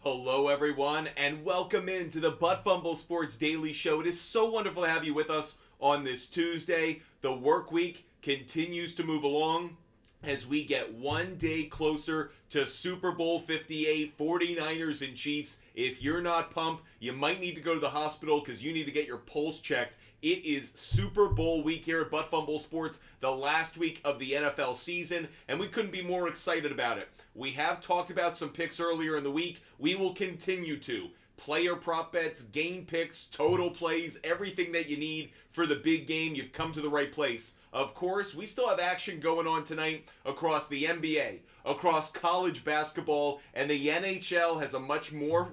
Hello, everyone, and welcome into the Butt Fumble Sports Daily Show. It is so wonderful to have you with us on this Tuesday. The work week continues to move along as we get one day closer to Super Bowl 58, 49ers and Chiefs. If you're not pumped, you might need to go to the hospital because you need to get your pulse checked. It is Super Bowl week here at Butt Fumble Sports, the last week of the NFL season, and we couldn't be more excited about it. We have talked about some picks earlier in the week. We will continue to. Player prop bets, game picks, total plays, everything that you need for the big game. You've come to the right place. Of course, we still have action going on tonight across the NBA, across college basketball, and the NHL has a much more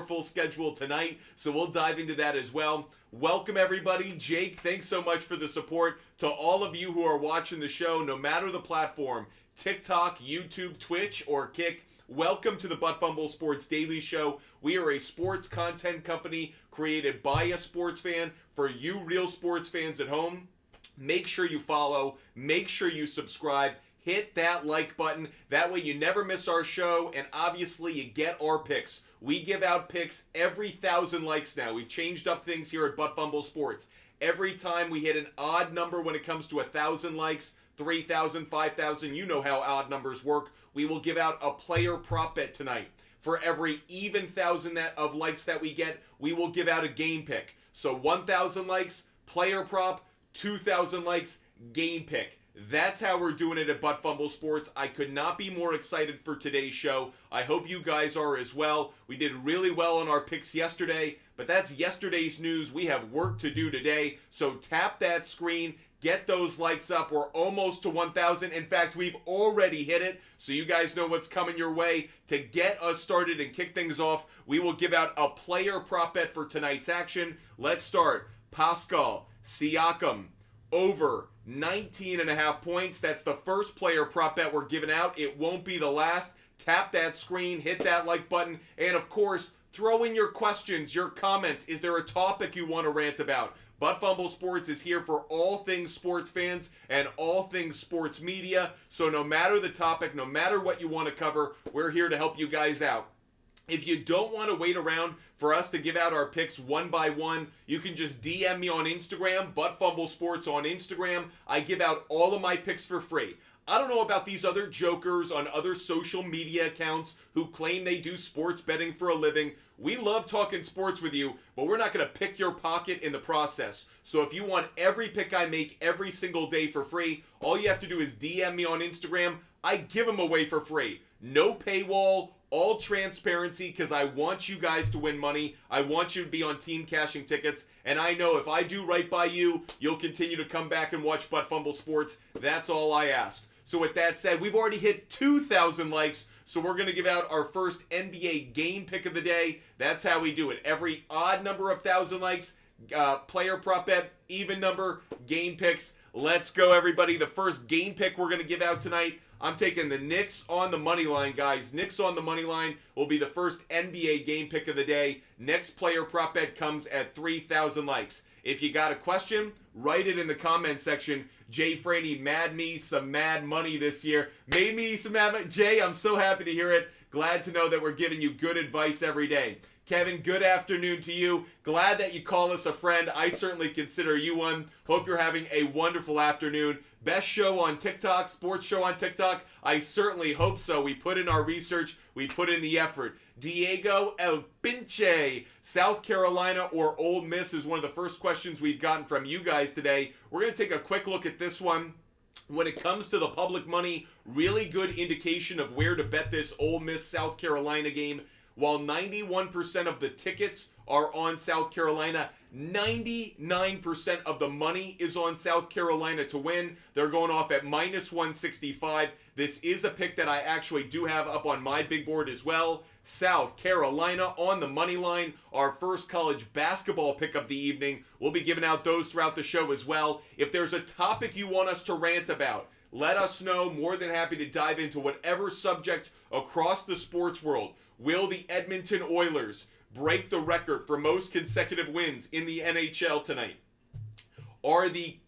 full schedule tonight, so we'll dive into that as well. Welcome, everybody. Jake, thanks so much for the support. To all of you who are watching the show, no matter the platform, TikTok, YouTube, Twitch, or Kick, welcome to the Butt Fumble Sports Daily Show. We are a sports content company created by a sports fan for you real sports fans at home. Make sure you follow, make sure you subscribe, hit that like button. That way you never miss our show, and obviously you get our picks. We give out picks every 1,000 likes now. We've changed up things here at Butt Fumble Sports. Every time we hit an odd number when it comes to 1,000 likes, 3,000, 5,000, you know how odd numbers work. We will give out a player prop bet tonight. For every even 1,000 of likes that we get, we will give out a game pick. So 1,000 likes, player prop, 2,000 likes, game pick. That's how we're doing it at Butt Fumble Sports. I could not be more excited for today's show. I hope you guys are as well. We did really well on our picks yesterday, but that's yesterday's news. We have work to do today, so tap that screen. Get those likes up. We're almost to 1,000. In fact, we've already hit it, so you guys know what's coming your way. To get us started and kick things off, we will give out a player prop bet for tonight's action. Let's start. Pascal Siakam, over 19.5 points. That's the first player prop bet we're giving out. It won't be the last. Tap that screen, hit that like button, and of course, throw in your questions, your comments. Is there a topic you want to rant about? Butt Fumble Sports is here for all things sports fans and all things sports media. So no matter the topic, no matter what you want to cover, we're here to help you guys out. If you don't want to wait around for us to give out our picks one by one, you can just DM me on Instagram, Butt Fumble Sports on Instagram. I give out all of my picks for free. I don't know about these other jokers on other social media accounts who claim they do sports betting for a living. We love talking sports with you, but we're not going to pick your pocket in the process. So if you want every pick I make every single day for free, all you have to do is DM me on Instagram. I give them away for free. No paywall, all transparency, because I want you guys to win money. I want you to be on team cashing tickets. And I know if I do right by you, you'll continue to come back and watch Butt Fumble Sports. That's all I ask. So with that said, we've already hit 2,000 likes. So we're going to give out our first NBA game pick of the day. That's how we do it. Every odd number of 1,000 likes, player prop bet, even number, game picks. Let's go, everybody. The first game pick we're going to give out tonight, I'm taking the Knicks on the money line, guys. Knicks on the money line will be the first NBA game pick of the day. Next player prop bet comes at 3,000 likes. If you got a question, write it in the comment section. Jay Franey made me some mad money this year. Made me some mad money. Jay, I'm so happy to hear it. Glad to know that we're giving you good advice every day. Kevin, good afternoon to you. Glad that you call us a friend. I certainly consider you one. Hope you're having a wonderful afternoon. Best show on TikTok, sports show on TikTok? I certainly hope so. We put in our research. We put in the effort. Diego El Pinche, South Carolina or Ole Miss is one of the first questions we've gotten from you guys today. We're going to take a quick look at this one. When it comes to the public money, really good indication of where to bet this Ole Miss South Carolina game. While 91% of the tickets are on South Carolina, 99% of the money is on South Carolina to win. They're going off at minus 165. This is a pick that I actually do have up on my big board as well. South Carolina on the money line, our first college basketball pick of the evening. We'll be giving out those throughout the show as well. If there's a topic you want us to rant about, let us know. More than happy to dive into whatever subject across the sports world. Will the Edmonton Oilers break the record for most consecutive wins in the NHL tonight? Are the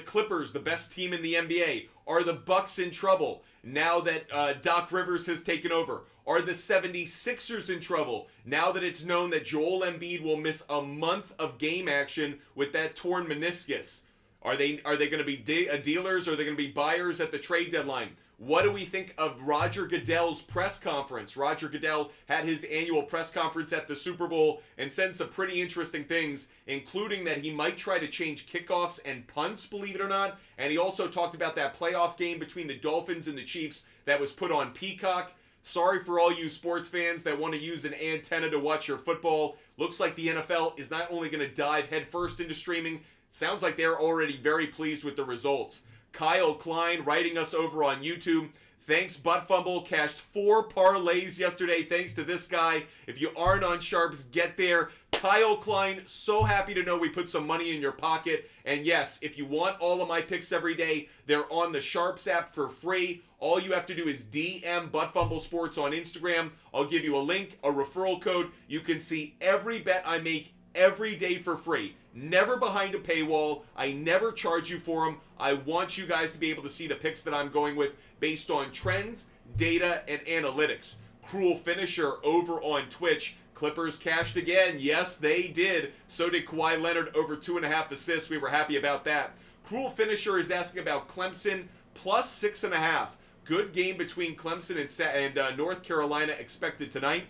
Clippers the best team in the NBA? Are the Bucks in trouble now that Doc Rivers has taken over? Are the 76ers in trouble now that it's known that Joel Embiid will miss a month of game action with that torn meniscus? Are they going to be dealers, or are they going to be buyers at the trade deadline? What do we think of Roger Goodell's press conference? Roger Goodell had his annual press conference at the Super Bowl and said some pretty interesting things, including that he might try to change kickoffs and punts, believe it or not. And he also talked about that playoff game between the Dolphins and the Chiefs that was put on Peacock. Sorry for all you sports fans that want to use an antenna to watch your football. Looks like the NFL is not only going to dive headfirst into streaming, sounds like they're already very pleased with the results. Kyle Klein writing us over on YouTube. Thanks, Butt Fumble. Cashed 4 parlays yesterday thanks to this guy. If you aren't on SHARPZ, get there. Kyle Klein, so happy to know we put some money in your pocket. And yes, if you want all of my picks every day, they're on the SHARPZ app for free. All you have to do is DM Butt Fumble Sports on Instagram. I'll give you a link, a referral code. You can see every bet I make every day for free. Never behind a paywall. I never charge you for them. I want you guys to be able to see the picks that I'm going with based on trends, data, and analytics. Cruel Finisher over on Twitch. Clippers cashed again. Yes, they did. So did Kawhi Leonard, over 2.5 assists. We were happy about that. Cruel Finisher is asking about Clemson plus 6.5. Good game between Clemson and North Carolina expected tonight.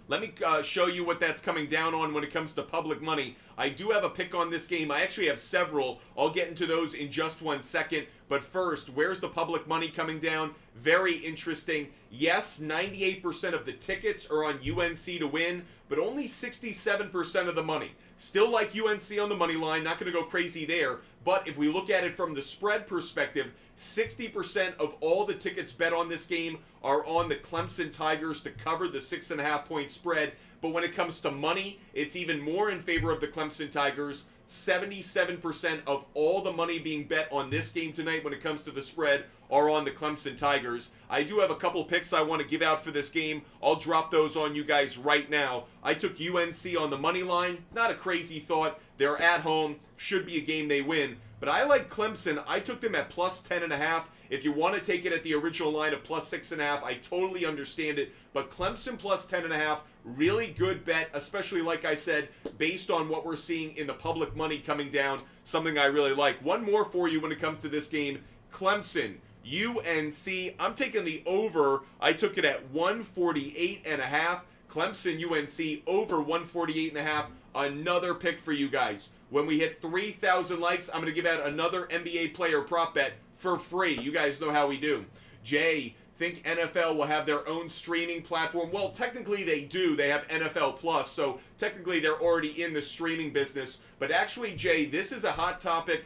Let me show you what that's coming down on when it comes to public money. I do have a pick on this game. I actually have several. I'll get into those in just 1 second. But first, where's the public money coming down? Very interesting. Yes, 98% of the tickets are on UNC to win, but only 67% of the money. Still like UNC on the money line, not going to go crazy there. But if we look at it from the spread perspective, 60% of all the tickets bet on this game are on the Clemson Tigers to cover the 6.5 point spread. But when it comes to money, it's even more in favor of the Clemson Tigers. 77% of all the money being bet on this game tonight when it comes to the spread are on the Clemson Tigers. I do have a couple picks I want to give out for this game. I'll drop those on you guys right now. I took UNC on the money line. Not a crazy thought. They're at home. Should be a game they win. But I like Clemson. I took them at plus 10.5. If you want to take it at the original line of plus 6.5, I totally understand it. But Clemson plus 10.5, really good bet, especially like I said, based on what we're seeing in the public money coming down. Something I really like. One more for you when it comes to this game. Clemson, UNC. I'm taking the over. I took it at 148.5. Clemson, UNC over 148.5. Another pick for you guys. When we hit 3,000 likes, I'm going to give out another NBA player prop bet for free. You guys know how we do. Jay, think NFL will have their own streaming platform? Well, technically they do. They have NFL Plus, so technically they're already in the streaming business. But actually, Jay, this is a hot topic.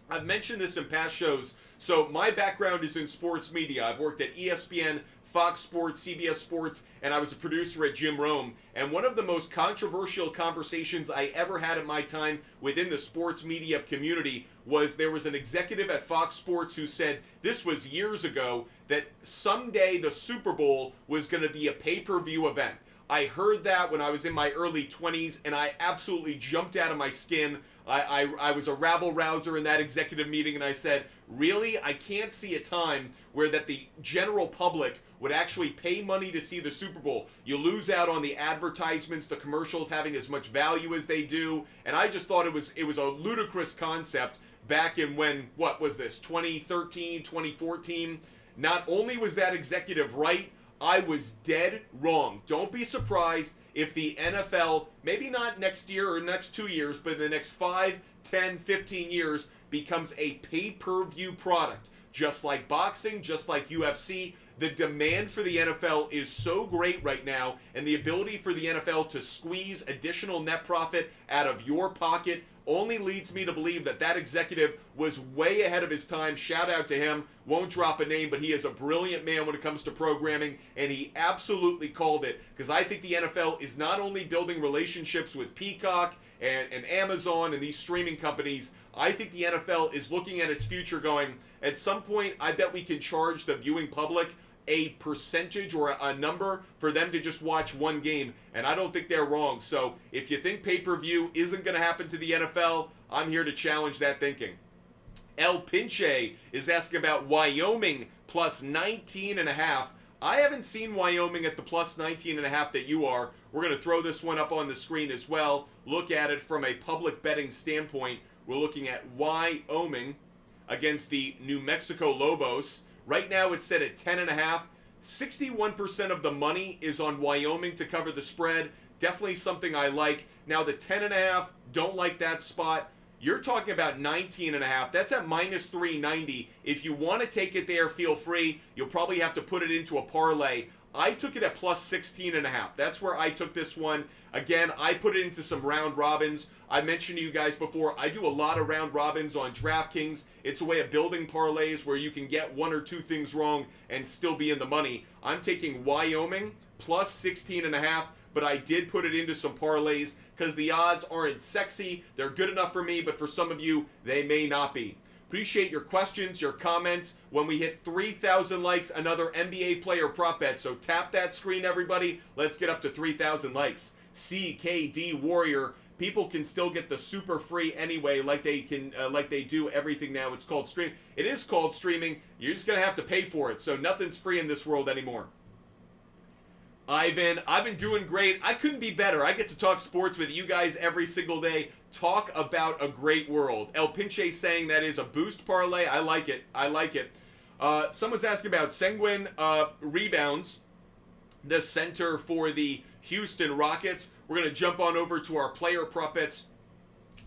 I've mentioned this in past shows. So my background is in sports media. I've worked at ESPN, Fox Sports, CBS Sports, and I was a producer at Jim Rome. And one of the most controversial conversations I ever had in my time within the sports media community was there was an executive at Fox Sports who said, this was years ago, that someday the Super Bowl was going to be a pay-per-view event. I heard that when I was in my early 20s, and I absolutely jumped out of my skin. I was a rabble-rouser in that executive meeting, and I said, really? I can't see a time where that the general public would actually pay money to see the Super Bowl. You lose out on the advertisements, the commercials having as much value as they do, and I just thought it was a ludicrous concept back in when, what was this, 2013, 2014? Not only was that executive right, I was dead wrong. Don't be surprised if the NFL, maybe not next year or next 2 years, but in the next 5, 10, 15 years, becomes a pay-per-view product. Just like boxing, just like UFC, the demand for the NFL is so great right now, and the ability for the NFL to squeeze additional net profit out of your pocket only leads me to believe that that executive was way ahead of his time. Shout out to him. Won't drop a name, but he is a brilliant man when it comes to programming, and he absolutely called it, because I think the NFL is not only building relationships with Peacock and Amazon and these streaming companies. I think the NFL is looking at its future going, at some point, I bet we can charge the viewing public a percentage or a number for them to just watch one game, and I don't think they're wrong. So if you think pay-per-view isn't going to happen to the NFL, I'm here to challenge that thinking. El Pinche is asking about Wyoming plus 19.5. I haven't seen Wyoming at the plus 19.5 that you are. We're going to throw this one up on the screen as well. Look at it from a public betting standpoint. We're looking at Wyoming against the New Mexico Lobos. Right now it's set at 10.5. 61% of the money is on Wyoming to cover the spread. Definitely something I like. Now the 10.5, don't like that spot. You're talking about 19.5. That's at minus 390. If you want to take it there, feel free. You'll probably have to put it into a parlay. I took it at plus 16.5. That's where I took this one. Again, I put it into some round robins. I mentioned to you guys before, I do a lot of round robins on DraftKings. It's a way of building parlays where you can get one or two things wrong and still be in the money. I'm taking Wyoming plus 16.5, but I did put it into some parlays because the odds aren't sexy. They're good enough for me, but for some of you, they may not be. Appreciate your questions, your comments. When we hit 3,000 likes, another NBA player prop bet. So tap that screen, everybody. Let's get up to 3,000 likes. CKD Warrior. People can still get the super free anyway, like they do everything now. It's called stream. It is called streaming. You're just gonna have to pay for it. So nothing's free in this world anymore. Ivan, I've been doing great. I couldn't be better. I get to talk sports with you guys every single day. Talk about a great world. El Pinche saying that is a boost parlay. I like it. I like it. Someone's asking about Sengun rebounds, the center for the Houston Rockets. We're going to jump on over to our player prop bets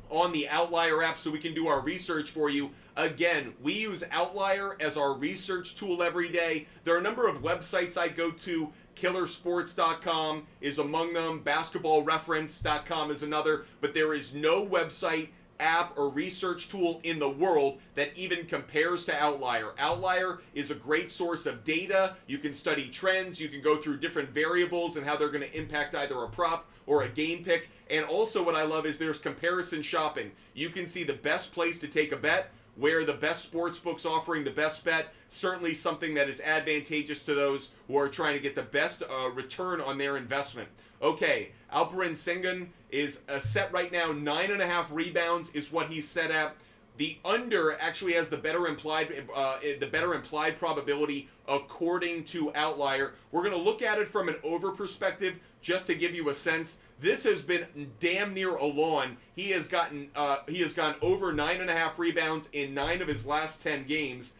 on the Outlier app so we can do our research for you. Again, we use Outlier as our research tool every day. There are a number of websites I go to. Killersports.com is among them. Basketballreference.com is another. But there is no website, app, or research tool in the world that even compares to Outlier. Outlier is a great source of data. You can study trends. You can go through different variables and how they're going to impact either a prop or a game pick. And also what I love is there's comparison shopping. You can see the best place to take a bet, where the best sports books offering the best bet. Certainly something that is advantageous to those who are trying to get the best return on their investment. Okay, Alperen Sengun is set right now. 9.5 rebounds is what he's set at. The under actually has the better implied probability according to Outlier. We're going to look at it from an over perspective just to give you a sense. This has been damn near a lawn. He has gone over 9.5 rebounds in 9 of his last 10 games.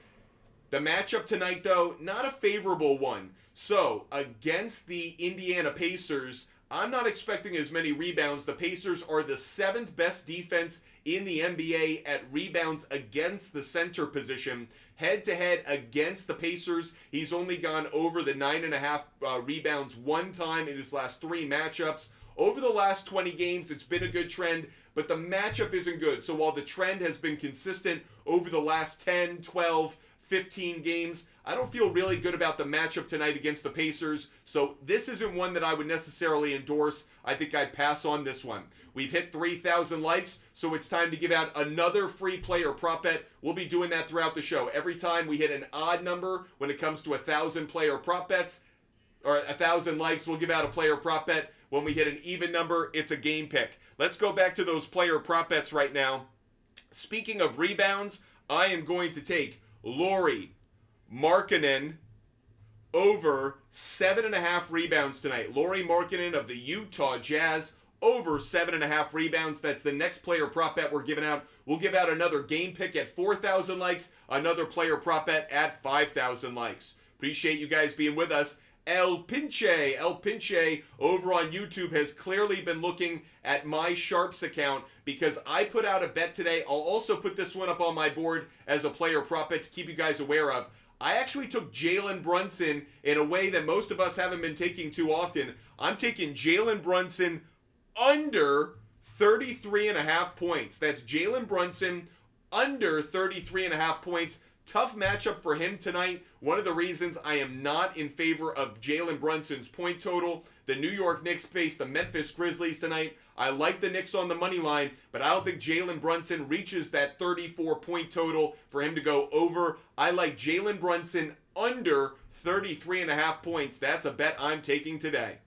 The matchup tonight, though, not a favorable one. So, against the Indiana Pacers, I'm not expecting as many rebounds. The Pacers are the 7th best defense in the NBA at rebounds against the center position. Head-to-head against the Pacers, he's only gone over the 9.5 rebounds one time in his last 3 matchups. Over the last 20 games, it's been a good trend, but the matchup isn't good. So while the trend has been consistent over the last 10, 12, 15 games, I don't feel really good about the matchup tonight against the Pacers. So this isn't one that I would necessarily endorse. I think I'd pass on this one. We've hit 3,000 likes, so it's time to give out another free player prop bet. We'll be doing that throughout the show. Every time we hit an odd number when it comes to 1,000 player prop bets, or 1,000 likes, we'll give out a player prop bet. When we hit an even number, it's a game pick. Let's go back to those player prop bets right now. Speaking of rebounds, I am going to take Lauri Markkanen over 7.5 rebounds tonight. Lauri Markkanen of the Utah Jazz over 7.5 rebounds. That's the next player prop bet we're giving out. We'll give out another game pick at 4,000 likes, another player prop bet at 5,000 likes. Appreciate you guys being with us. El Pinche over on YouTube has clearly been looking at my SHARPZ account because I put out a bet today. I'll also put this one up on my board as a player prop bet to keep you guys aware of. I actually took Jalen Brunson in a way that most of us haven't been taking too often. I'm taking Jalen Brunson under 33.5 points. That's Jalen Brunson under 33.5 points. Tough matchup for him tonight. One of the reasons I am not in favor of Jalen Brunson's point total. The New York Knicks face the Memphis Grizzlies tonight. I like the Knicks on the money line, but I don't think Jalen Brunson reaches that 34-point total for him to go over. I like Jalen Brunson under 33.5 points. That's a bet I'm taking today.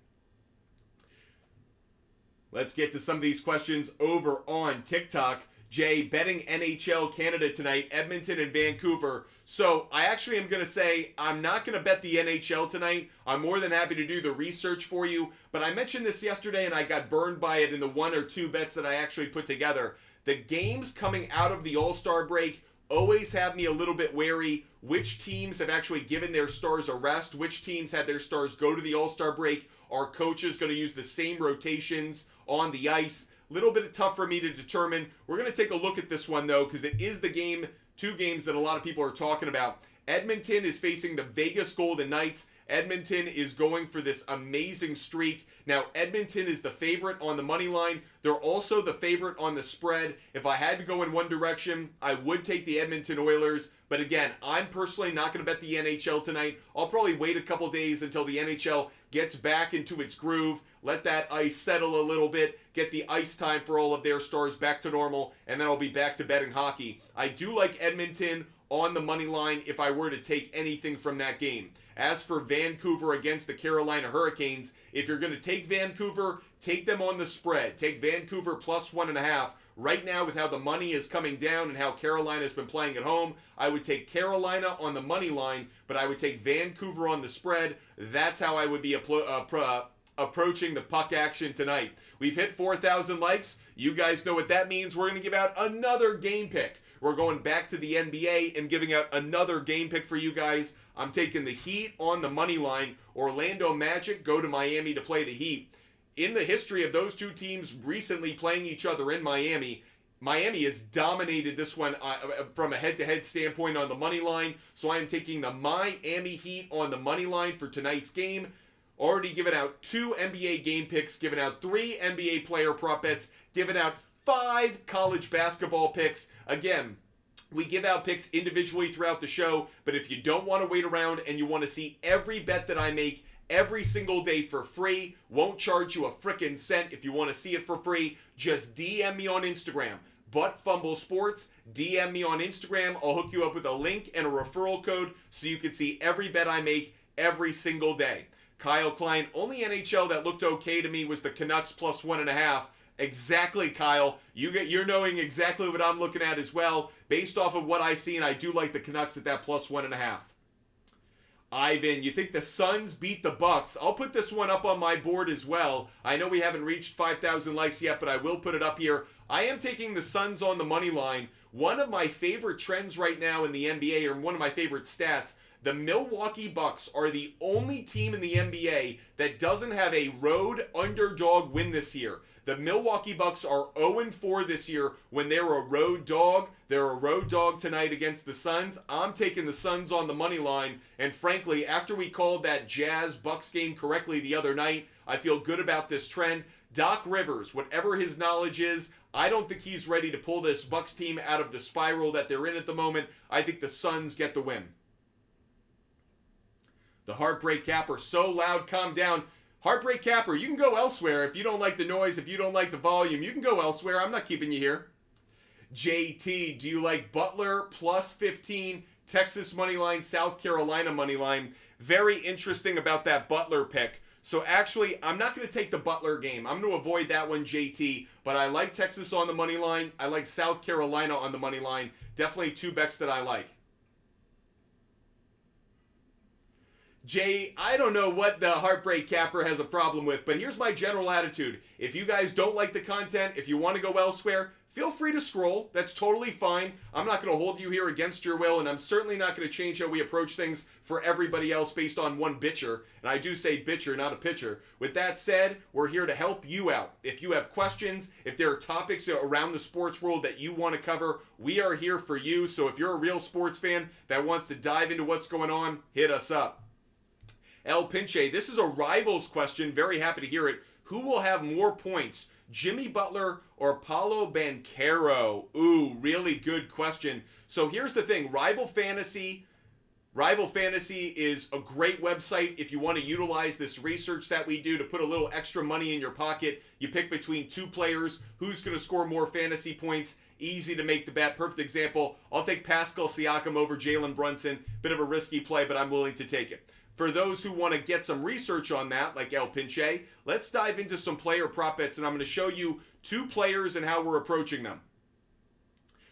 Let's get to some of these questions over on TikTok. Jay, betting NHL Canada tonight, Edmonton and Vancouver. So I actually am going to say I'm not going to bet the NHL tonight. I'm more than happy to do the research for you. But I mentioned this yesterday and I got burned by it in the one or two bets that I actually put together. The games coming out of the All-Star break always have me a little bit wary. Which teams have actually given their stars a rest? Which teams had their stars go to the All-Star break? Are coaches going to use the same rotations on the ice? Little bit tough for me to determine. We're going to take a look at this one, though, because it is the game, two games that a lot of people are talking about. Edmonton is facing the Vegas Golden Knights. Edmonton is going for this amazing streak. Now, Edmonton is the favorite on the money line. They're also the favorite on the spread. If I had to go in one direction, I would take the Edmonton Oilers. But again, I'm personally not going to bet the NHL tonight. I'll probably wait a couple days until the NHL gets back into its groove, let that ice settle a little bit, get the ice time for all of their stars back to normal, and then I'll be back to betting hockey. I do like Edmonton on the money line if I were to take anything from that game. As for Vancouver against the Carolina Hurricanes, if you're going to take Vancouver, take them on the spread. Take Vancouver plus 1.5. Right now, with how the money is coming down and how Carolina has been playing at home, I would take Carolina on the money line, but I would take Vancouver on the spread. That's how I would be approaching the puck action tonight. We've hit 4,000 likes. You guys know what that means. We're going to give out another game pick. We're going back to the NBA and giving out another game pick for you guys. I'm taking the Heat on the money line. Orlando Magic go to Miami to play the Heat. In the history of those two teams recently playing each other in Miami, Miami has dominated this one from a head-to-head standpoint on the money line. So I am taking the Miami Heat on the money line for tonight's game. Already given out 2 NBA game picks, given out 3 NBA player prop bets, given out 5 college basketball picks. Again, we give out picks individually throughout the show, but if you don't want to wait around and you want to see every bet that I make every single day for free, won't charge you a frickin' cent if you want to see it for free, just DM me on Instagram. Butt Sports, DM me on Instagram. I'll hook you up with a link and a referral code so you can see every bet I make every single day. Kyle Klein, only NHL that looked okay to me was the Canucks plus 1.5. Exactly, Kyle. You're knowing exactly what I'm looking at as well. Based off of what I see, and I do like the Canucks at that plus 1.5. Ivan, you think the Suns beat the Bucks? I'll put this one up on my board as well. I know we haven't reached 5,000 likes yet, but I will put it up here. I am taking the Suns on the money line. One of my favorite trends right now in the NBA, or one of my favorite stats, the Milwaukee Bucks are the only team in the NBA that doesn't have a road underdog win this year. The Milwaukee Bucks are 0-4 this year when they're a road dog. They're a road dog tonight against the Suns. I'm taking the Suns on the money line. And frankly, after we called that Jazz-Bucks game correctly the other night, I feel good about this trend. Doc Rivers, whatever his knowledge is, I don't think he's ready to pull this Bucks team out of the spiral that they're in at the moment. I think the Suns get the win. The Heartbreak Capper, so loud, calm down. Heartbreak Capper, you can go elsewhere. If you don't like the noise, if you don't like the volume, you can go elsewhere. I'm not keeping you here. JT, do you like Butler plus 15, Texas money line, South Carolina money line? Very interesting about that Butler pick. So actually, I'm not going to take the Butler game. I'm going to avoid that one, JT. But I like Texas on the money line. I like South Carolina on the money line. Definitely 2 bets that I like. Jay, I don't know what the Heartbreak Capper has a problem with, but here's my general attitude. If you guys don't like the content, if you want to go elsewhere, feel free to scroll. That's totally fine. I'm not going to hold you here against your will, and I'm certainly not going to change how we approach things for everybody else based on one bitcher. And I do say bitcher, not a pitcher. With that said, we're here to help you out. If you have questions, if there are topics around the sports world that you want to cover, we are here for you. So if you're a real sports fan that wants to dive into what's going on, hit us up. El Pinche, this is a Rivals question. Very happy to hear it. Who will have more points, Jimmy Butler or Paolo Banchero? Ooh, really good question. So here's the thing. Rival Fantasy is a great website if you want to utilize this research that we do to put a little extra money in your pocket. You pick between 2 players. Who's going to score more fantasy points? Easy to make the bet. Perfect example. I'll take Pascal Siakam over Jalen Brunson. Bit of a risky play, but I'm willing to take it. For those who want to get some research on that, like El Pinche, let's dive into some player prop bets, and I'm going to show you 2 players and how we're approaching them.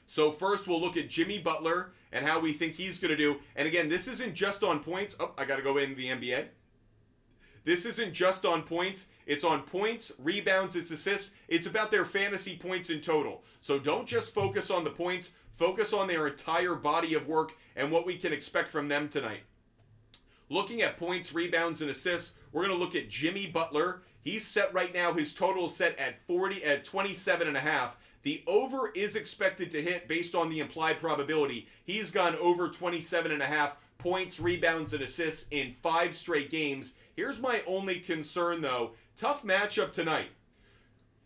So first we'll look at Jimmy Butler and how we think he's going to do. And again, this isn't just on points. Oh, I got to go in the NBA. This isn't just on points. It's on points, rebounds, it's assists. It's about their fantasy points in total. So don't just focus on the points. Focus on their entire body of work and what we can expect from them tonight. Looking at points, rebounds, and assists, we're going to look at Jimmy Butler. He's set right now, his total is set at 27.5. The over is expected to hit based on the implied probability. He's gone over 27.5 points, rebounds, and assists in 5 straight games. Here's my only concern, though. Tough matchup tonight.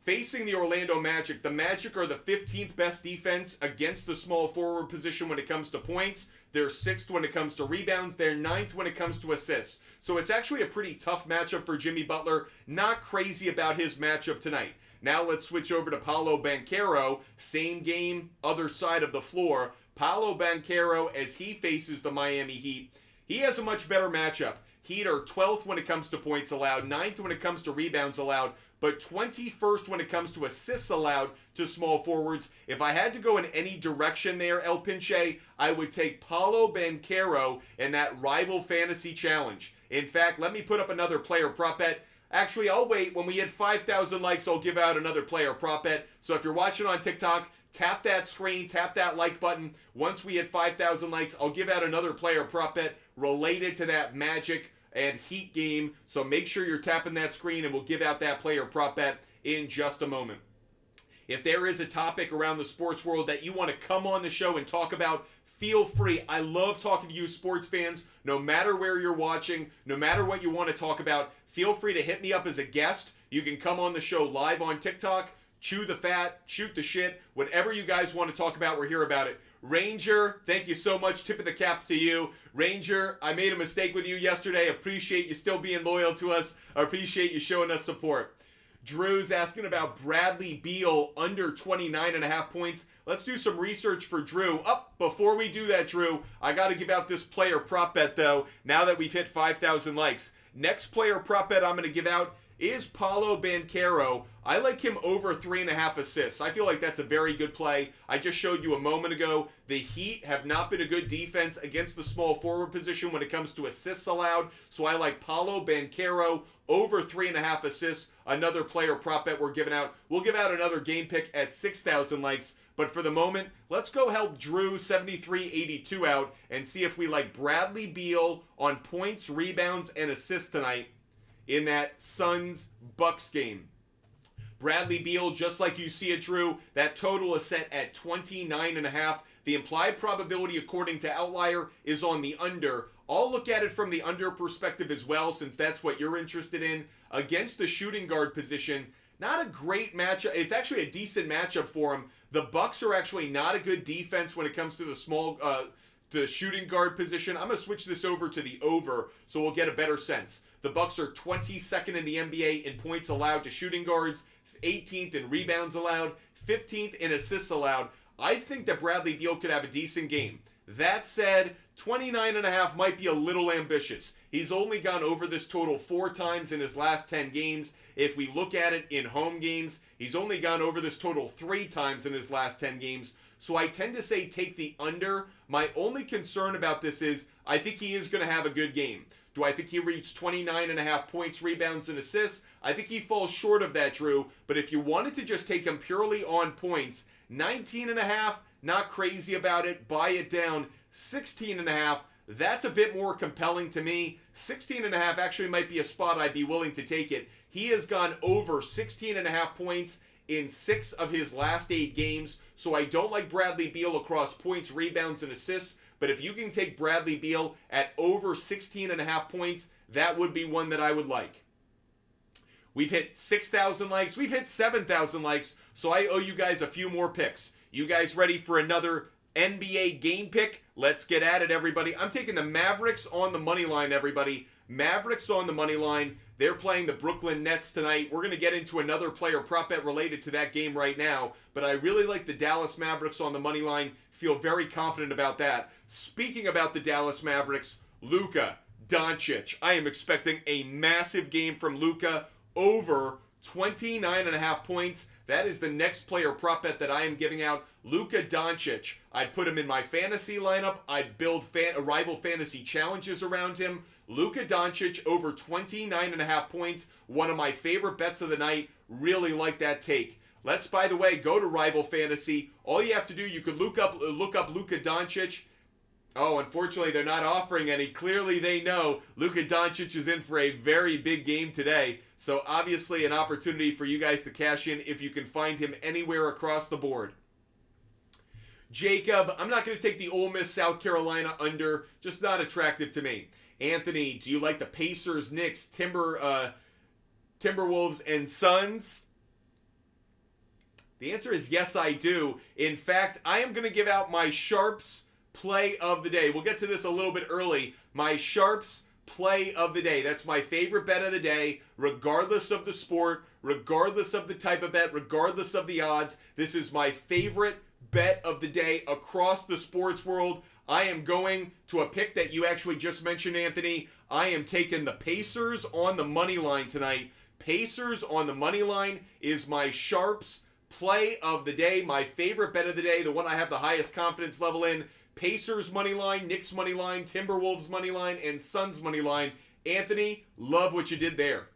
Facing the Orlando Magic, the Magic are the 15th best defense against the small forward position when it comes to points. They're 6th when it comes to rebounds. They're 9th when it comes to assists. So it's actually a pretty tough matchup for Jimmy Butler. Not crazy about his matchup tonight. Now let's switch over to Paolo Banchero. Same game, other side of the floor. Paolo Banchero, as he faces the Miami Heat, he has a much better matchup. Heat are 12th when it comes to points allowed, 9th when it comes to rebounds allowed, but 21st when it comes to assists allowed to small forwards. If I had to go in any direction there, El Pinche, I would take Paolo Banchero in that rival fantasy challenge. In fact, let me put up another player prop bet. Actually, I'll wait. When we hit 5,000 likes, I'll give out another player prop bet. So if you're watching on TikTok, tap that screen, tap that like button. Once we hit 5,000 likes, I'll give out another player prop bet related to that Magic and Heat game. So make sure you're tapping that screen and we'll give out that player prop bet in just a moment. If there is a topic around the sports world that you want to come on the show and talk about, feel free. I love talking to you sports fans. No matter where you're watching, no matter what you want to talk about, feel free to hit me up as a guest. You can come on the show live on TikTok, chew the fat, shoot the shit, whatever you guys want to talk about, we're here about it. Ranger, thank you so much. Tip of the cap to you. Ranger, I made a mistake with you yesterday. Appreciate you still being loyal to us. I appreciate you showing us support. Drew's asking about Bradley Beal under 29.5 points. Let's do some research for Drew. Before we do that, Drew, I got to give out this player prop bet, though, now that we've hit 5,000 likes. Next player prop bet I'm going to give out is Paolo Banchero. I like him over 3.5 assists. I feel like that's a very good play. I just showed you a moment ago, the Heat have not been a good defense against the small forward position when it comes to assists allowed. So I like Paolo Banchero over 3.5 assists. Another player prop bet we're giving out. We'll give out another game pick at 6,000 likes. But for the moment, let's go help Drew 7382 out and see if we like Bradley Beal on points, rebounds, and assists tonight in that Suns-Bucks game. Bradley Beal, just like you see it, Drew, that total is set at 29.5. The implied probability, according to Outlier, is on the under. I'll look at it from the under perspective as well, since that's what you're interested in. Against the shooting guard position, not a great matchup. It's actually a decent matchup for him. The Bucks are actually not a good defense when it comes to the shooting guard position. I'm going to switch this over to the over so we'll get a better sense. The Bucks are 22nd in the NBA in points allowed to shooting guards, 18th in rebounds allowed, 15th in assists allowed. I think that Bradley Beal could have a decent game. That said, 29.5 might be a little ambitious. He's only gone over this total 4 times in his last 10 games. If we look at it in home games, he's only gone over this total 3 times in his last 10 games. So I tend to say take the under. My only concern about this is I think he is going to have a good game. Do I think he reached 29.5 points, rebounds, and assists? I think he falls short of that, Drew. But if you wanted to just take him purely on points, 19.5, not crazy about it. Buy it down. 16.5, that's a bit more compelling to me. 16.5 actually might be a spot I'd be willing to take it. He has gone over 16.5 points in 6 of his last 8 games. So I don't like Bradley Beal across points, rebounds, and assists. But if you can take Bradley Beal at over 16.5 points, that would be one that I would like. We've hit 6,000 likes. We've hit 7,000 likes. So I owe you guys a few more picks. You guys ready for another NBA game pick? Let's get at it, everybody. I'm taking the Mavericks on the money line, everybody. Mavericks on the money line. They're playing the Brooklyn Nets tonight. We're going to get into another player prop bet related to that game right now. But I really like the Dallas Mavericks on the money line. Feel very confident about that. Speaking about the Dallas Mavericks, Luka Doncic. I am expecting a massive game from Luka, over 29.5 points. That is the next player prop bet that I am giving out. Luka Doncic. I'd put him in my fantasy lineup. I'd build rival fantasy challenges around him. Luka Doncic over 29.5 points. One of my favorite bets of the night. Really like that take. Let's, by the way, go to Rival Fantasy. All you have to do, you could look up Luka Doncic. Oh, unfortunately, they're not offering any. Clearly, they know Luka Doncic is in for a very big game today. So, obviously, an opportunity for you guys to cash in if you can find him anywhere across the board. Jacob, I'm not going to take the Ole Miss South Carolina under. Just not attractive to me. Anthony, do you like the Pacers, Knicks, Timberwolves, and Suns? The answer is yes, I do. In fact, I am going to give out my SHARPZ play of the day. We'll get to this a little bit early. My SHARPZ play of the day. That's my favorite bet of the day, regardless of the sport, regardless of the type of bet, regardless of the odds. This is my favorite bet of the day across the sports world. I am going to a pick that you actually just mentioned, Anthony. I am taking the Pacers on the money line tonight. Pacers on the money line is my SHARPZ play of the day, my favorite bet of the day, the one I have the highest confidence level in. Pacers money line, Knicks money line, Timberwolves money line, and Suns money line. Anthony, love what you did there.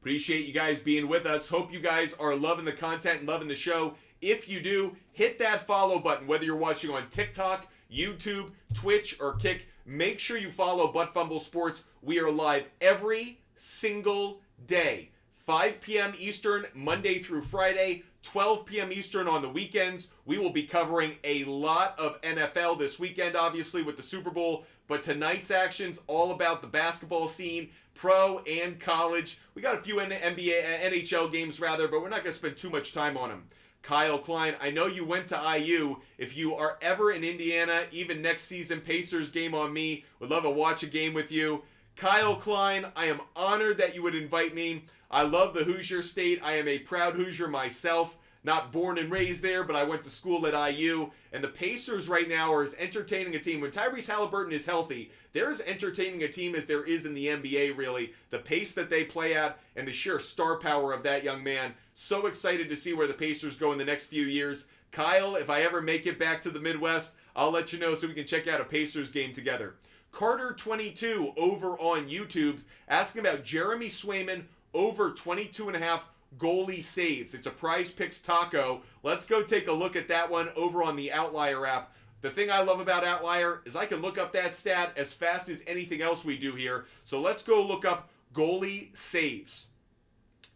Appreciate you guys being with us. Hope you guys are loving the content and loving the show. If you do, hit that follow button, whether you're watching on TikTok, YouTube, Twitch, or Kick. Make sure you follow Butt Fumble Sports. We are live every single day. 5 p.m. Eastern, Monday through Friday, 12 p.m. Eastern on the weekends. We will be covering a lot of NFL this weekend, obviously, with the Super Bowl. But tonight's action's all about the basketball scene, pro and college. We got a few NHL games, but we're not going to spend too much time on them. Kyle Klein, I know you went to IU. If you are ever in Indiana, even next season, Pacers game on me. Would love to watch a game with you. Kyle Klein, I am honored that you would invite me. I love the Hoosier State. I am a proud Hoosier myself. Not born and raised there, but I went to school at IU. And the Pacers right now are as entertaining a team. When Tyrese Halliburton is healthy, they're as entertaining a team as there is in the NBA, really. The pace that they play at and the sheer star power of that young man. So excited to see where the Pacers go in the next few years. Kyle, if I ever make it back to the Midwest, I'll let you know so we can check out a Pacers game together. Carter22 over on YouTube asking about Jeremy Swayman over 22.5 goalie saves. It's a Prize Picks taco. Let's go take a look at that one over on the Outlier app. The thing I love about Outlier is I can look up that stat as fast as anything else we do here. So let's go look up goalie saves.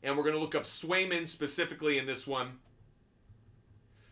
And we're going to look up Swayman specifically in this one.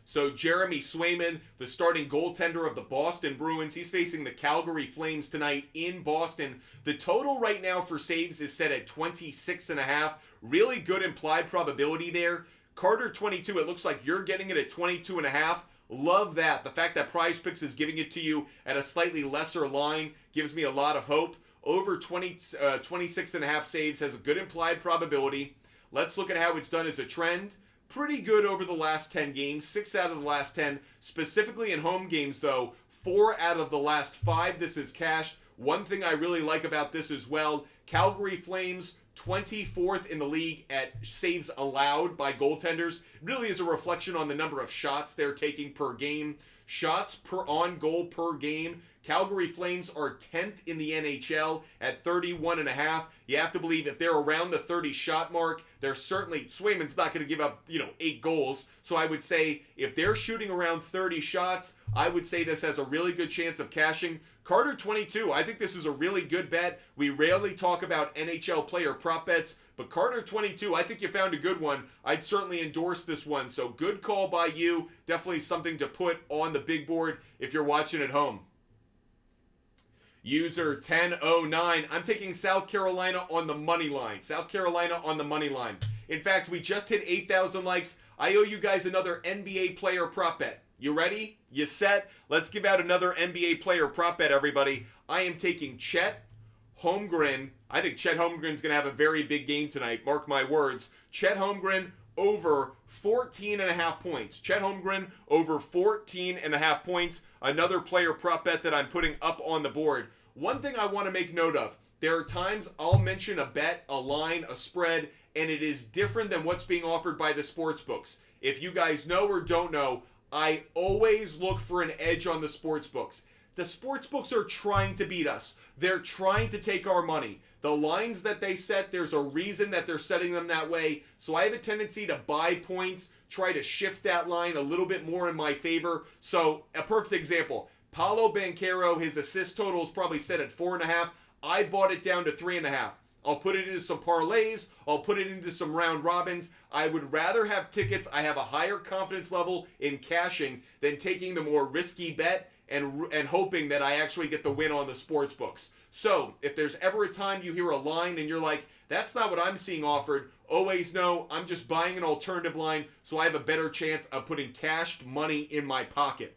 So Jeremy Swayman, the starting goaltender of the Boston Bruins, he's facing the Calgary Flames tonight in Boston. The total right now for saves is set at 26.5. Really good implied probability there. Carter22, it looks like you're getting it at 22.5. Love that. The fact that Prize Picks is giving it to you at a slightly lesser line gives me a lot of hope. Over 26.5 saves has a good implied probability. Let's look at how it's done as a trend. Pretty good over the last 10 games, 6 out of the last 10. Specifically in home games, though, 4 out of the last 5 this is cashed. One thing I really like about this as well, Calgary Flames, 24th in the league at saves allowed by goaltenders. It really is a reflection on the number of shots they're taking per game. Shots per on goal per game. Calgary Flames are 10th in the NHL at 31.5. You have to believe if they're around the 30 shot mark, they're certainly, Swayman's not going to give up, 8 goals. So I would say if they're shooting around 30 shots, I would say this has a really good chance of cashing. Carter22, I think this is a really good bet. We rarely talk about NHL player prop bets, but Carter22, I think you found a good one. I'd certainly endorse this one. So good call by you. Definitely something to put on the big board if you're watching at home. User 1009. I'm taking South Carolina on the money line. South Carolina on the money line. In fact, we just hit 8,000 likes. I owe you guys another NBA player prop bet. You ready? You set? Let's give out another NBA player prop bet, everybody. I am taking Chet Holmgren. I think Chet Holmgren's going to have a very big game tonight. Mark my words. Chet Holmgren over 14.5 points. Chet Holmgren over 14.5 points. Another player prop bet that I'm putting up on the board. One thing I want to make note of. There are times I'll mention a bet, a line, a spread, and it is different than what's being offered by the sports books. If you guys know or don't know, I always look for an edge on the sports books. The sports books are trying to beat us. They're trying to take our money. The lines that they set, there's a reason that they're setting them that way. So I have a tendency to buy points, try to shift that line a little bit more in my favor. So a perfect example, Paolo Banchero, his assist total is probably set at 4.5. I bought it down to 3.5. I'll put it into some parlays. I'll put it into some round robins. I would rather have tickets I have a higher confidence level in cashing than taking the more risky bet and hoping that I actually get the win on the sports books. So if there's ever a time you hear a line and you're like, that's not what I'm seeing offered, always know I'm just buying an alternative line so I have a better chance of putting cashed money in my pocket.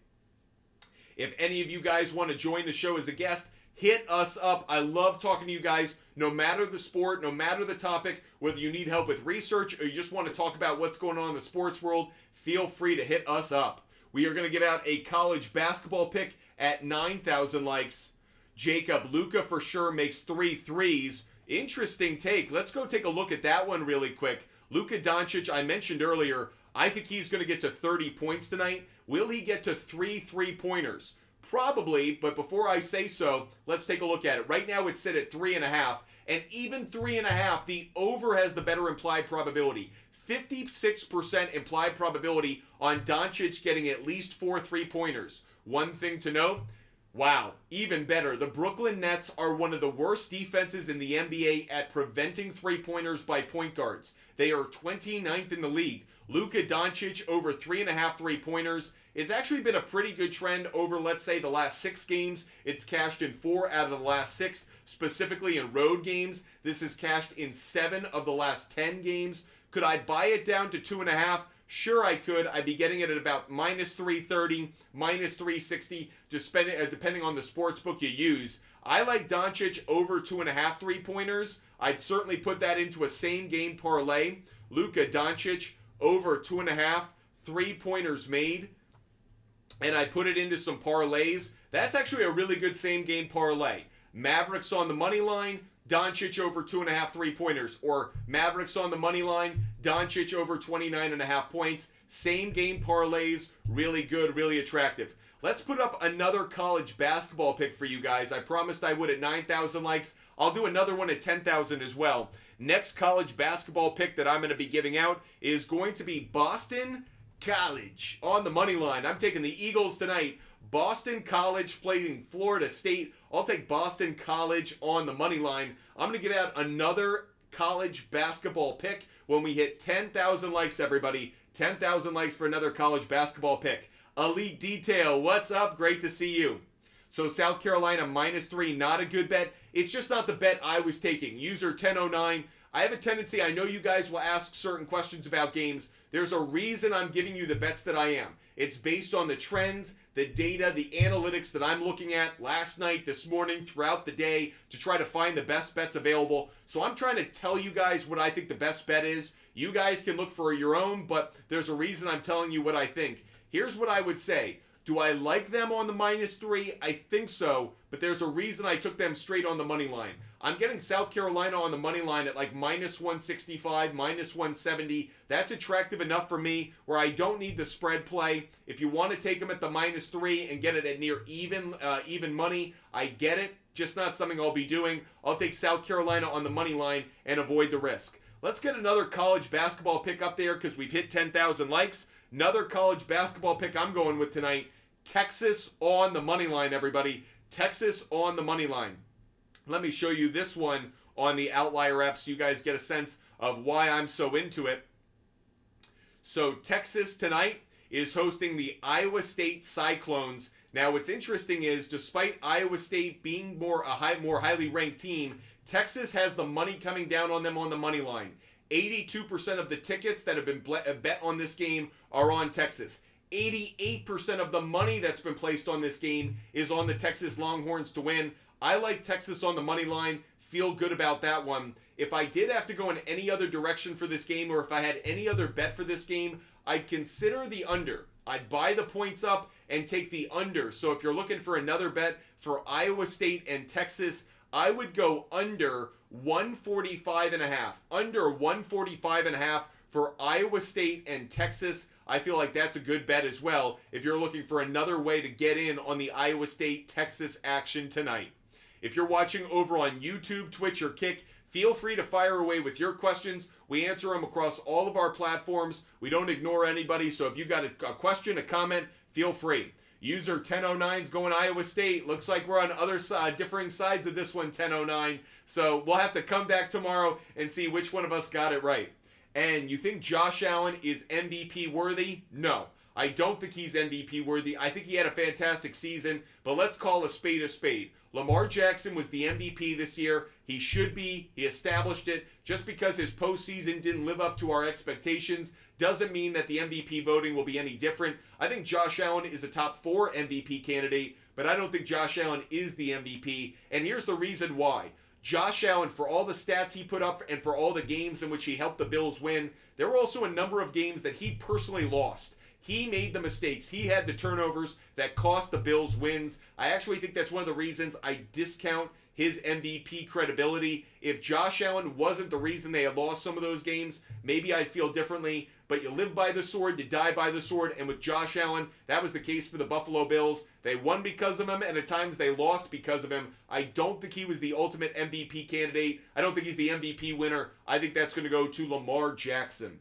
If any of you guys want to join the show as a guest, hit us up. I love talking to you guys, no matter the sport, no matter the topic, whether you need help with research or you just want to talk about what's going on in the sports world, feel free to hit us up. We are going to give out a college basketball pick at 9,000 likes. Jacob, Luka for sure makes 3 threes. Interesting take. Let's go take a look at that one really quick. Luka Doncic, I mentioned earlier, I think he's going to get to 30 points tonight. Will he get to 3 3-pointers? Probably, but before I say so, let's take a look at it. Right now it's set at 3.5, and even 3.5, the over has the better implied probability. 56% implied probability on Doncic getting at least 4 3-pointers. One thing to note, wow, even better. The Brooklyn Nets are one of the worst defenses in the NBA at preventing 3-pointers by point guards. They are 29th in the league. Luka Doncic over 3.5 3-pointers. It's actually been a pretty good trend over, let's say, the last 6 games. It's cashed in 4 out of the last 6, specifically in road games. This is cashed in 7 of the last 10 games. Could I buy it down to 2.5? Sure, I could. I'd be getting it at about minus 330, minus 360, depending on the sports book you use. I like Doncic over 2.5 3-pointers. I'd certainly put that into a same game parlay. Luka Doncic over 2.5 3-pointers made. And I put it into some parlays. That's actually a really good same game parlay. Mavericks on the money line, Doncic over 2.5 3-pointers, or Mavericks on the money line, Doncic over 29.5 points. Same game parlays, really good, really attractive. Let's put up another college basketball pick for you guys. I promised I would at 9,000 likes. I'll do another one at 10,000 as well. Next college basketball pick that I'm going to be giving out is going to be Boston College on the money line. I'm taking the Eagles tonight. Boston College playing Florida State. I'll take Boston College on the money line. I'm going to give out another college basketball pick when we hit 10,000 likes, everybody. 10,000 likes for another college basketball pick. Elite Detail, what's up? Great to see you. So South Carolina -3, not a good bet. It's just not the bet I was taking. User 1009. I have a tendency, I know you guys will ask certain questions about games. There's a reason I'm giving you the bets that I am. It's based on the trends, the data, the analytics that I'm looking at last night, this morning, throughout the day to try to find the best bets available. So I'm trying to tell you guys what I think the best bet is. You guys can look for your own, but there's a reason I'm telling you what I think. Here's what I would say. Do I like them on the -3? I think so, but there's a reason I took them straight on the money line. I'm getting South Carolina on the money line at like -165, -170. That's attractive enough for me where I don't need the spread play. If you want to take them at the -3 and get it at near even money, I get it. Just not something I'll be doing. I'll take South Carolina on the money line and avoid the risk. Let's get another college basketball pick up there because we've hit 10,000 likes. Another college basketball pick I'm going with tonight. Texas on the money line, everybody. Texas on the money line. Let me show you this one on the Outlier app so you guys get a sense of why I'm so into it. So Texas tonight is hosting the Iowa State Cyclones. Now what's interesting is despite Iowa State being more highly ranked team, Texas has the money coming down on them on the money line. 82% of the tickets that have been bet on this game are on Texas. 88% of the money that's been placed on this game is on the Texas Longhorns to win. I like Texas on the money line. Feel good about that one. If I did have to go in any other direction for this game, or if I had any other bet for this game, I'd consider the under. I'd buy the points up and take the under. So if you're looking for another bet for Iowa State and Texas, I would go under 145.5. Under 145.5 for Iowa State and Texas. I feel like that's a good bet as well if you're looking for another way to get in on the Iowa State-Texas action tonight. If you're watching over on YouTube, Twitch, or Kick, feel free to fire away with your questions. We answer them across all of our platforms. We don't ignore anybody, so if you got a question, a comment, feel free. User 1009's going Iowa State. Looks like we're on other differing sides of this one, 1009. So we'll have to come back tomorrow and see which one of us got it right. And you think Josh Allen is MVP worthy? No, I don't think he's MVP worthy. I think he had a fantastic season, but let's call a spade a spade. Lamar Jackson was the MVP this year. He should be. He established it. Just because his postseason didn't live up to our expectations doesn't mean that the MVP voting will be any different. I think Josh Allen is a top 4 MVP candidate, but I don't think Josh Allen is the MVP. And here's the reason why. Josh Allen, for all the stats he put up and for all the games in which he helped the Bills win, there were also a number of games that he personally lost. He made the mistakes. He had the turnovers that cost the Bills wins. I actually think that's one of the reasons I discount his MVP credibility. If Josh Allen wasn't the reason they had lost some of those games, maybe I'd feel differently. But you live by the sword, you die by the sword. And with Josh Allen, that was the case for the Buffalo Bills. They won because of him, and at times they lost because of him. I don't think he was the ultimate MVP candidate. I don't think he's the MVP winner. I think that's going to go to Lamar Jackson.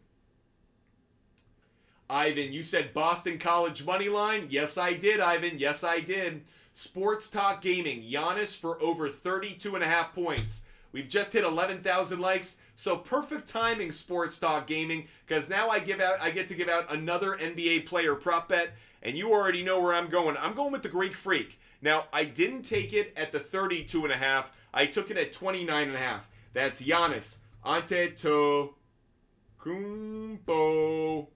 Ivan, you said Boston College money line? Yes, I did, Ivan. Yes, I did. Sports Talk Gaming, Giannis for over 32.5 points. We've just hit 11,000 likes, so perfect timing, Sports Talk Gaming, because now I get to give out another NBA player prop bet, and you already know where I'm going. I'm going with the Greek Freak. Now, I didn't take it at the 32.5. I took it at 29.5. That's Giannis Antetokounmpo.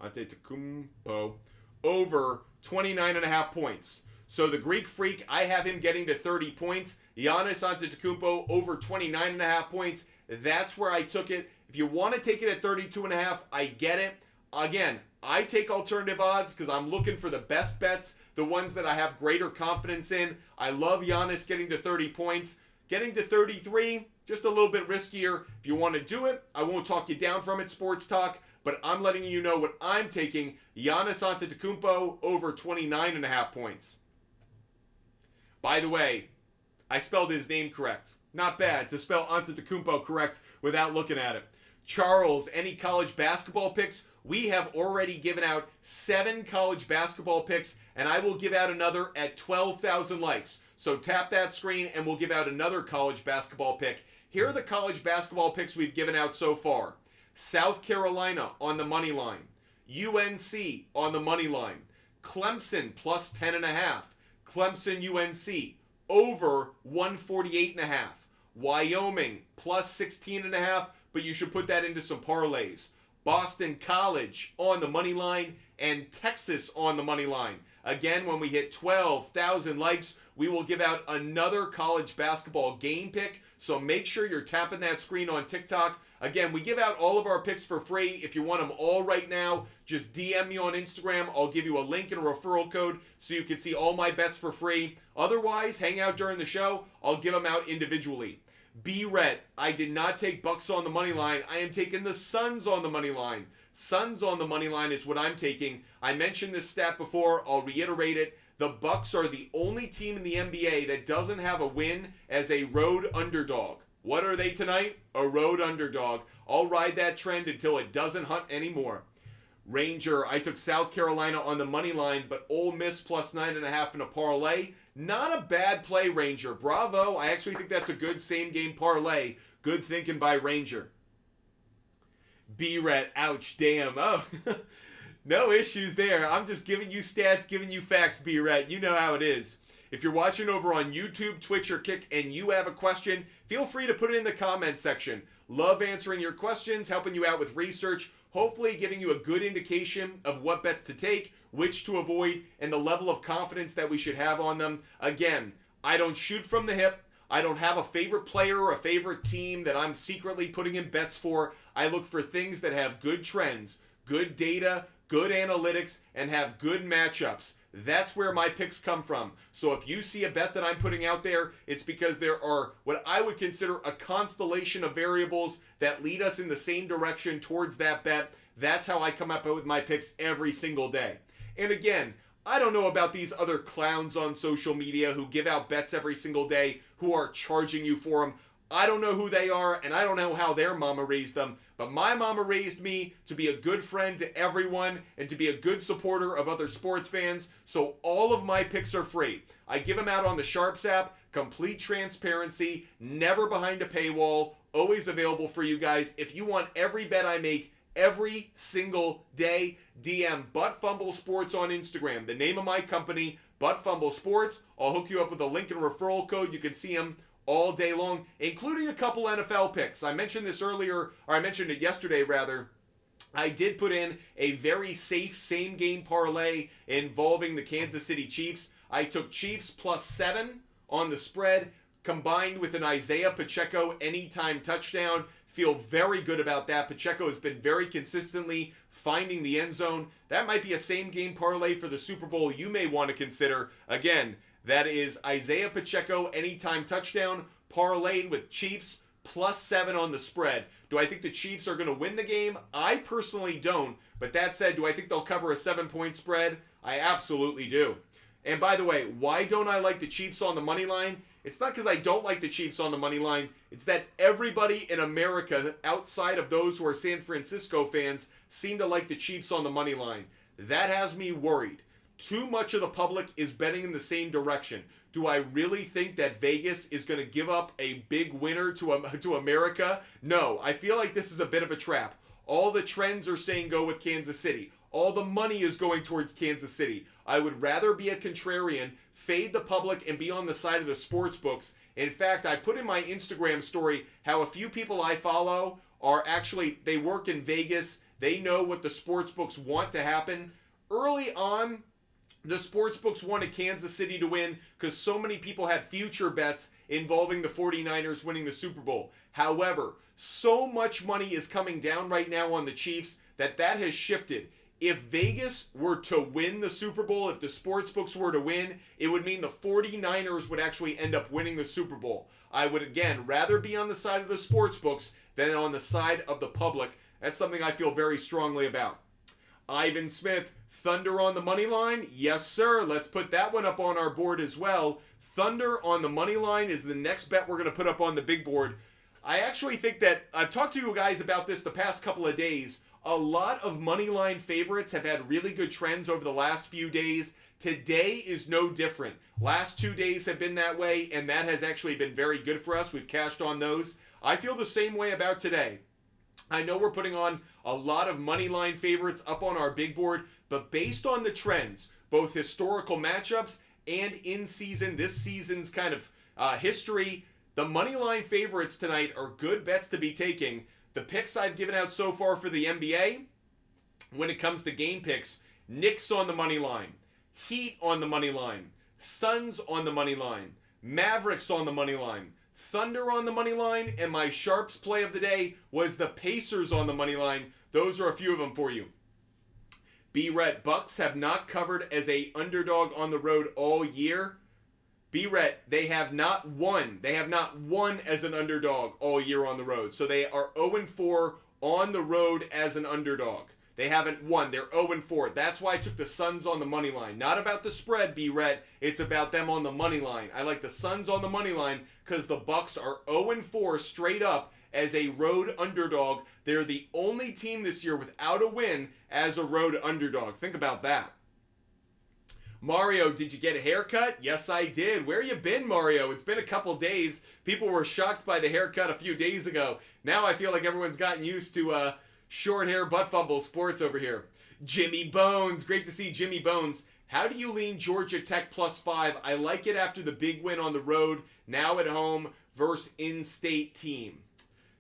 Antetokounmpo over 29.5 points. So the Greek Freak, I have him getting to 30 points. Giannis Antetokounmpo over 29.5 points. That's where I took it. If you want to take it at 32.5, I get it. Again, I take alternative odds because I'm looking for the best bets, the ones that I have greater confidence in. I love Giannis getting to 30 points. Getting to 33, just a little bit riskier. If you want to do it, I won't talk you down from it, Sports Talk, but I'm letting you know what I'm taking. Giannis Antetokounmpo over 29.5 points. By the way, I spelled his name correct. Not bad to spell Antetokounmpo correct without looking at it. Charles, any college basketball picks? We have already given out 7 college basketball picks, and I will give out another at 12,000 likes. So tap that screen and we'll give out another college basketball pick. Here are the college basketball picks we've given out so far. South Carolina on the money line. UNC on the money line. Clemson plus 10.5. Clemson UNC over 148.5. Wyoming plus 16.5, but you should put that into some parlays. Boston College on the money line and Texas on the money line. Again, when we hit 12,000 likes, we will give out another college basketball game pick. So make sure you're tapping that screen on TikTok. Again, we give out all of our picks for free. If you want them all right now, just DM me on Instagram. I'll give you a link and a referral code so you can see all my bets for free. Otherwise, hang out during the show. I'll give them out individually. B-Red, I did not take Bucks on the money line. I am taking the Suns on the money line. Suns on the money line is what I'm taking. I mentioned this stat before. I'll reiterate it. The Bucks are the only team in the NBA that doesn't have a win as a road underdog. What are they tonight? A road underdog. I'll ride that trend until it doesn't hunt anymore. Ranger, I took South Carolina on the money line, but Ole Miss plus 9.5 in a parlay. Not a bad play, Ranger. Bravo. I actually think that's a good same-game parlay. Good thinking by Ranger. B-Ret, ouch, damn. Oh, no issues there. I'm just giving you stats, giving you facts, B-Ret. You know how it is. If you're watching over on YouTube, Twitch, or Kick, and you have a question, feel free to put it in the comments section. Love answering your questions, helping you out with research, hopefully giving you a good indication of what bets to take, which to avoid, and the level of confidence that we should have on them. Again, I don't shoot from the hip. I don't have a favorite player or a favorite team that I'm secretly putting in bets for. I look for things that have good trends, good data, good analytics, and have good matchups. That's where my picks come from. So if you see a bet that I'm putting out there, it's because there are what I would consider a constellation of variables that lead us in the same direction towards that bet. That's how I come up with my picks every single day. And again, I don't know about these other clowns on social media who give out bets every single day who are charging you for them. I don't know who they are, and I don't know how their mama raised them, but my mama raised me to be a good friend to everyone and to be a good supporter of other sports fans, so all of my picks are free. I give them out on the SHARPZ app, complete transparency, never behind a paywall, always available for you guys. If you want every bet I make every single day, DM Butt Fumble Sports on Instagram, the name of my company, Butt Fumble Sports. I'll hook you up with a link and referral code. You can see them all day long, including a couple NFL picks. I mentioned this earlier, or I mentioned it yesterday rather. I did put in a very safe same game parlay involving the Kansas City Chiefs. I took Chiefs +7 on the spread, combined with an Isaiah Pacheco anytime touchdown. Feel very good about that. Pacheco has been very consistently finding the end zone. That might be a same game parlay for the Super Bowl you may want to consider. Again, that is Isaiah Pacheco anytime touchdown parlayed with Chiefs +7 on the spread. Do I think the Chiefs are going to win the game? I personally don't. But that said, do I think they'll cover a 7-point spread? I absolutely do. And by the way, why don't I like the Chiefs on the money line? It's not because I don't like the Chiefs on the money line. It's that everybody in America, outside of those who are San Francisco fans, seem to like the Chiefs on the money line. That has me worried. Too much of the public is betting in the same direction. Do I really think that Vegas is going to give up a big winner to America? No, I feel like this is a bit of a trap. All the trends are saying go with Kansas City. All the money is going towards Kansas City. I would rather be a contrarian, fade the public, and be on the side of the sports books. In fact, I put in my Instagram story how a few people I follow are actually, they work in Vegas. They know what the sports books want to happen. Early on, the sports books wanted Kansas City to win because so many people had future bets involving the 49ers winning the Super Bowl. However, so much money is coming down right now on the Chiefs that has shifted. If Vegas were to win the Super Bowl, if the sports books were to win, it would mean the 49ers would actually end up winning the Super Bowl. I would, again, rather be on the side of the sports books than on the side of the public. That's something I feel very strongly about. Ivan Smith, Thunder on the money line? Yes, sir. Let's put that one up on our board as well. Thunder on the money line is the next bet we're going to put up on the big board. I actually think that I've talked to you guys about this the past couple of days. A lot of money line favorites have had really good trends over the last few days. Today is no different. Last 2 days have been that way, and that has actually been very good for us. We've cashed on those. I feel the same way about today. I know we're putting on a lot of money line favorites up on our big board, but based on the trends, both historical matchups and in season, this season's kind of history, the money line favorites tonight are good bets to be taking. The picks I've given out so far for the NBA, when it comes to game picks, Knicks on the money line, Heat on the money line, Suns on the money line, Mavericks on the money line, Thunder on the money line, and my SHARPZ play of the day was the Pacers on the money line. Those are a few of them for you. B-Ret, Bucks have not covered as a underdog on the road all year. B-Ret, they have not won. They have not won as an underdog all year on the road. So they are 0-4 on the road as an underdog. They haven't won. They're 0-4. That's why I took the Suns on the money line. Not about the spread, B-Ret. It's about them on the money line. I like the Suns on the money line because the Bucks are 0-4 straight up as a road underdog. They're the only team this year without a win as a road underdog. Think about that. Mario, did you get a haircut? Yes, I did. Where you been, Mario? It's been a couple days. People were shocked by the haircut a few days ago. Now I feel like everyone's gotten used to short hair butt fumble sports over here. Jimmy Bones. Great to see Jimmy Bones. How do you lean Georgia Tech +5? I like it after the big win on the road, now at home, versus in-state team.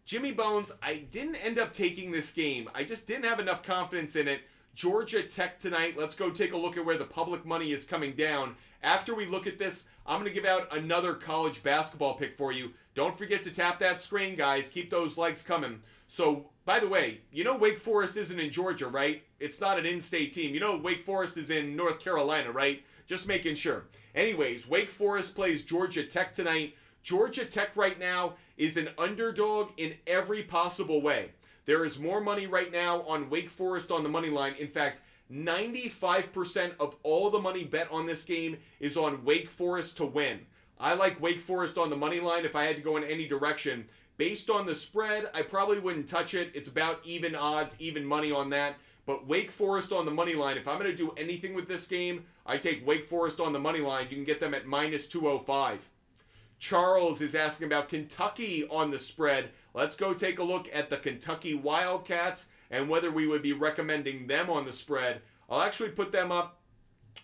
Jimmy Bones, I didn't end up taking this game. I just didn't have enough confidence in it. Georgia Tech tonight. Let's go take a look at where the public money is coming down. After we look at this, I'm going to give out another college basketball pick for you. Don't forget to tap that screen, guys. Keep those likes coming. So, by the way, you know Wake Forest isn't in Georgia, right? It's not an in-state team. You know Wake Forest is in North Carolina, right? Just making sure. Anyways, Wake Forest plays Georgia Tech tonight. Georgia Tech right now is an underdog in every possible way. There is more money right now on Wake Forest on the money line. In fact, 95% of all the money bet on this game is on Wake Forest to win. I like Wake Forest on the money line if I had to go in any direction. Based on the spread, I probably wouldn't touch it. It's about even odds, even money on that. But Wake Forest on the money line, if I'm going to do anything with this game, I take Wake Forest on the money line. You can get them at minus 205. Charles is asking about Kentucky on the spread. Let's go take a look at the Kentucky Wildcats and whether we would be recommending them on the spread. I'll actually put them up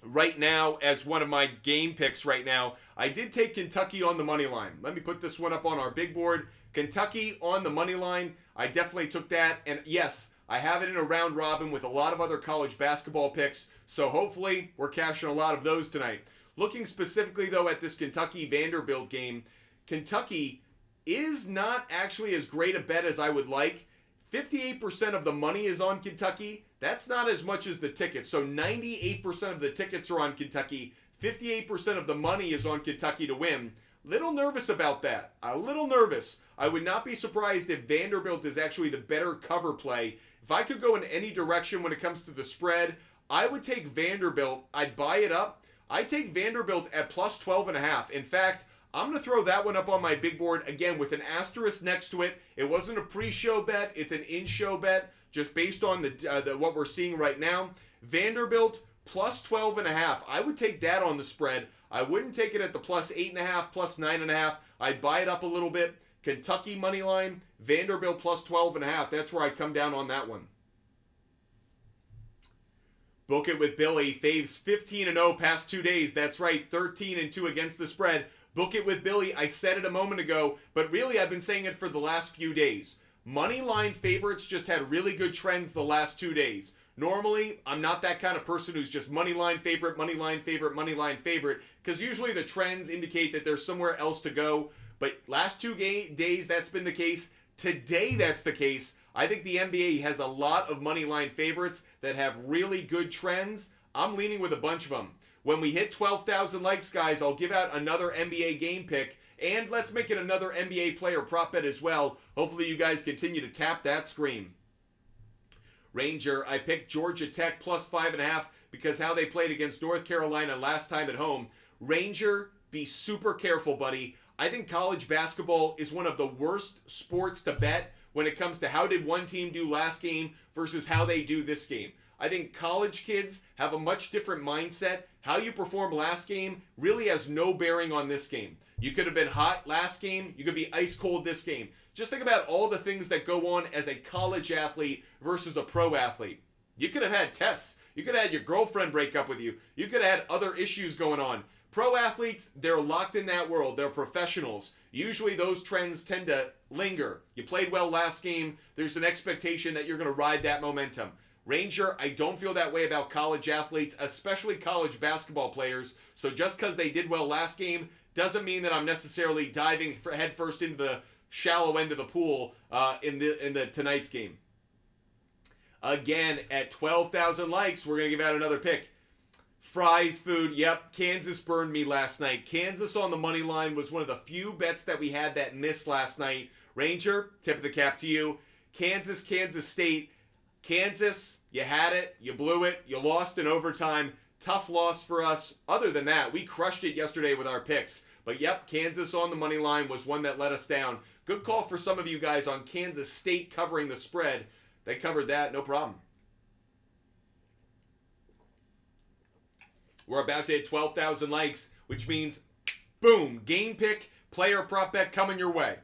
right now as one of my game picks right now. I did take Kentucky on the money line. Let me put this one up on our big board. Kentucky on the money line. I definitely took that. And yes, I have it in a round robin with a lot of other college basketball picks. So hopefully we're cashing a lot of those tonight. Looking specifically, though, at this Kentucky-Vanderbilt game, Kentucky is not actually as great a bet as I would like. 58% of the money is on Kentucky. That's not as much as the tickets. So 98% of the tickets are on Kentucky. 58% of the money is on Kentucky to win. Little nervous about that. A little nervous. I would not be surprised if Vanderbilt is actually the better cover play. If I could go in any direction when it comes to the spread, I would take Vanderbilt. I'd buy it up. I take Vanderbilt at plus 12.5. In fact, I'm going to throw that one up on my big board again with an asterisk next to it. It wasn't a pre-show bet. It's an in-show bet just based on the what we're seeing right now. Vanderbilt plus 12.5. I would take that on the spread. I wouldn't take it at the plus 8.5, plus 9.5. I'd buy it up a little bit. Kentucky money line, Vanderbilt plus 12.5. That's where I come down on that one. Book it with Billy. Faves 15-0 past 2 days. That's right, 13-2 against the spread. Book it with Billy. I said it a moment ago, but really I've been saying it for the last few days. Money line favorites just had really good trends the last 2 days. Normally, I'm not that kind of person who's just money line favorite, money line favorite, money line favorite, because usually the trends indicate that there's somewhere else to go. But last 2 days, that's been the case. Today, that's the case. I think the NBA has a lot of money line favorites that have really good trends. I'm leaning with a bunch of them. When we hit 12,000 likes, guys, I'll give out another NBA game pick. And let's make it another NBA player prop bet as well. Hopefully you guys continue to tap that screen. Ranger, I picked Georgia Tech plus 5.5 because how they played against North Carolina last time at home. Ranger, be super careful, buddy. I think college basketball is one of the worst sports to bet when it comes to how did one team do last game versus how they do this game. I think college kids have a much different mindset. How you perform last game really has no bearing on this game. You could have been hot last game. You could be ice cold this game. Just think about all the things that go on as a college athlete versus a pro athlete. You could have had tests. You could have had your girlfriend break up with you. You could have had other issues going on. Pro athletes, they're locked in that world. They're professionals. Usually those trends tend to linger. You played well last game. There's an expectation that you're going to ride that momentum. Ranger, I don't feel that way about college athletes, especially college basketball players. So just because they did well last game doesn't mean that I'm necessarily diving headfirst into the shallow end of the pool in the tonight's game. Again, at 12,000 likes, we're going to give out another pick. Fry's food. Yep, Kansas burned me last night. Kansas on the money line was one of the few bets that we had that missed last night. Ranger, tip of the cap to you. Kansas State. Kansas, you had it, you blew it, you lost in overtime. Tough loss for us. Other than that, we crushed it yesterday with our picks. But yep, Kansas on the money line was one that let us down. Good call for some of you guys on Kansas State covering the spread. They covered that, no problem. We're about to hit 12,000 likes, which means, boom, game pick, player prop bet coming your way.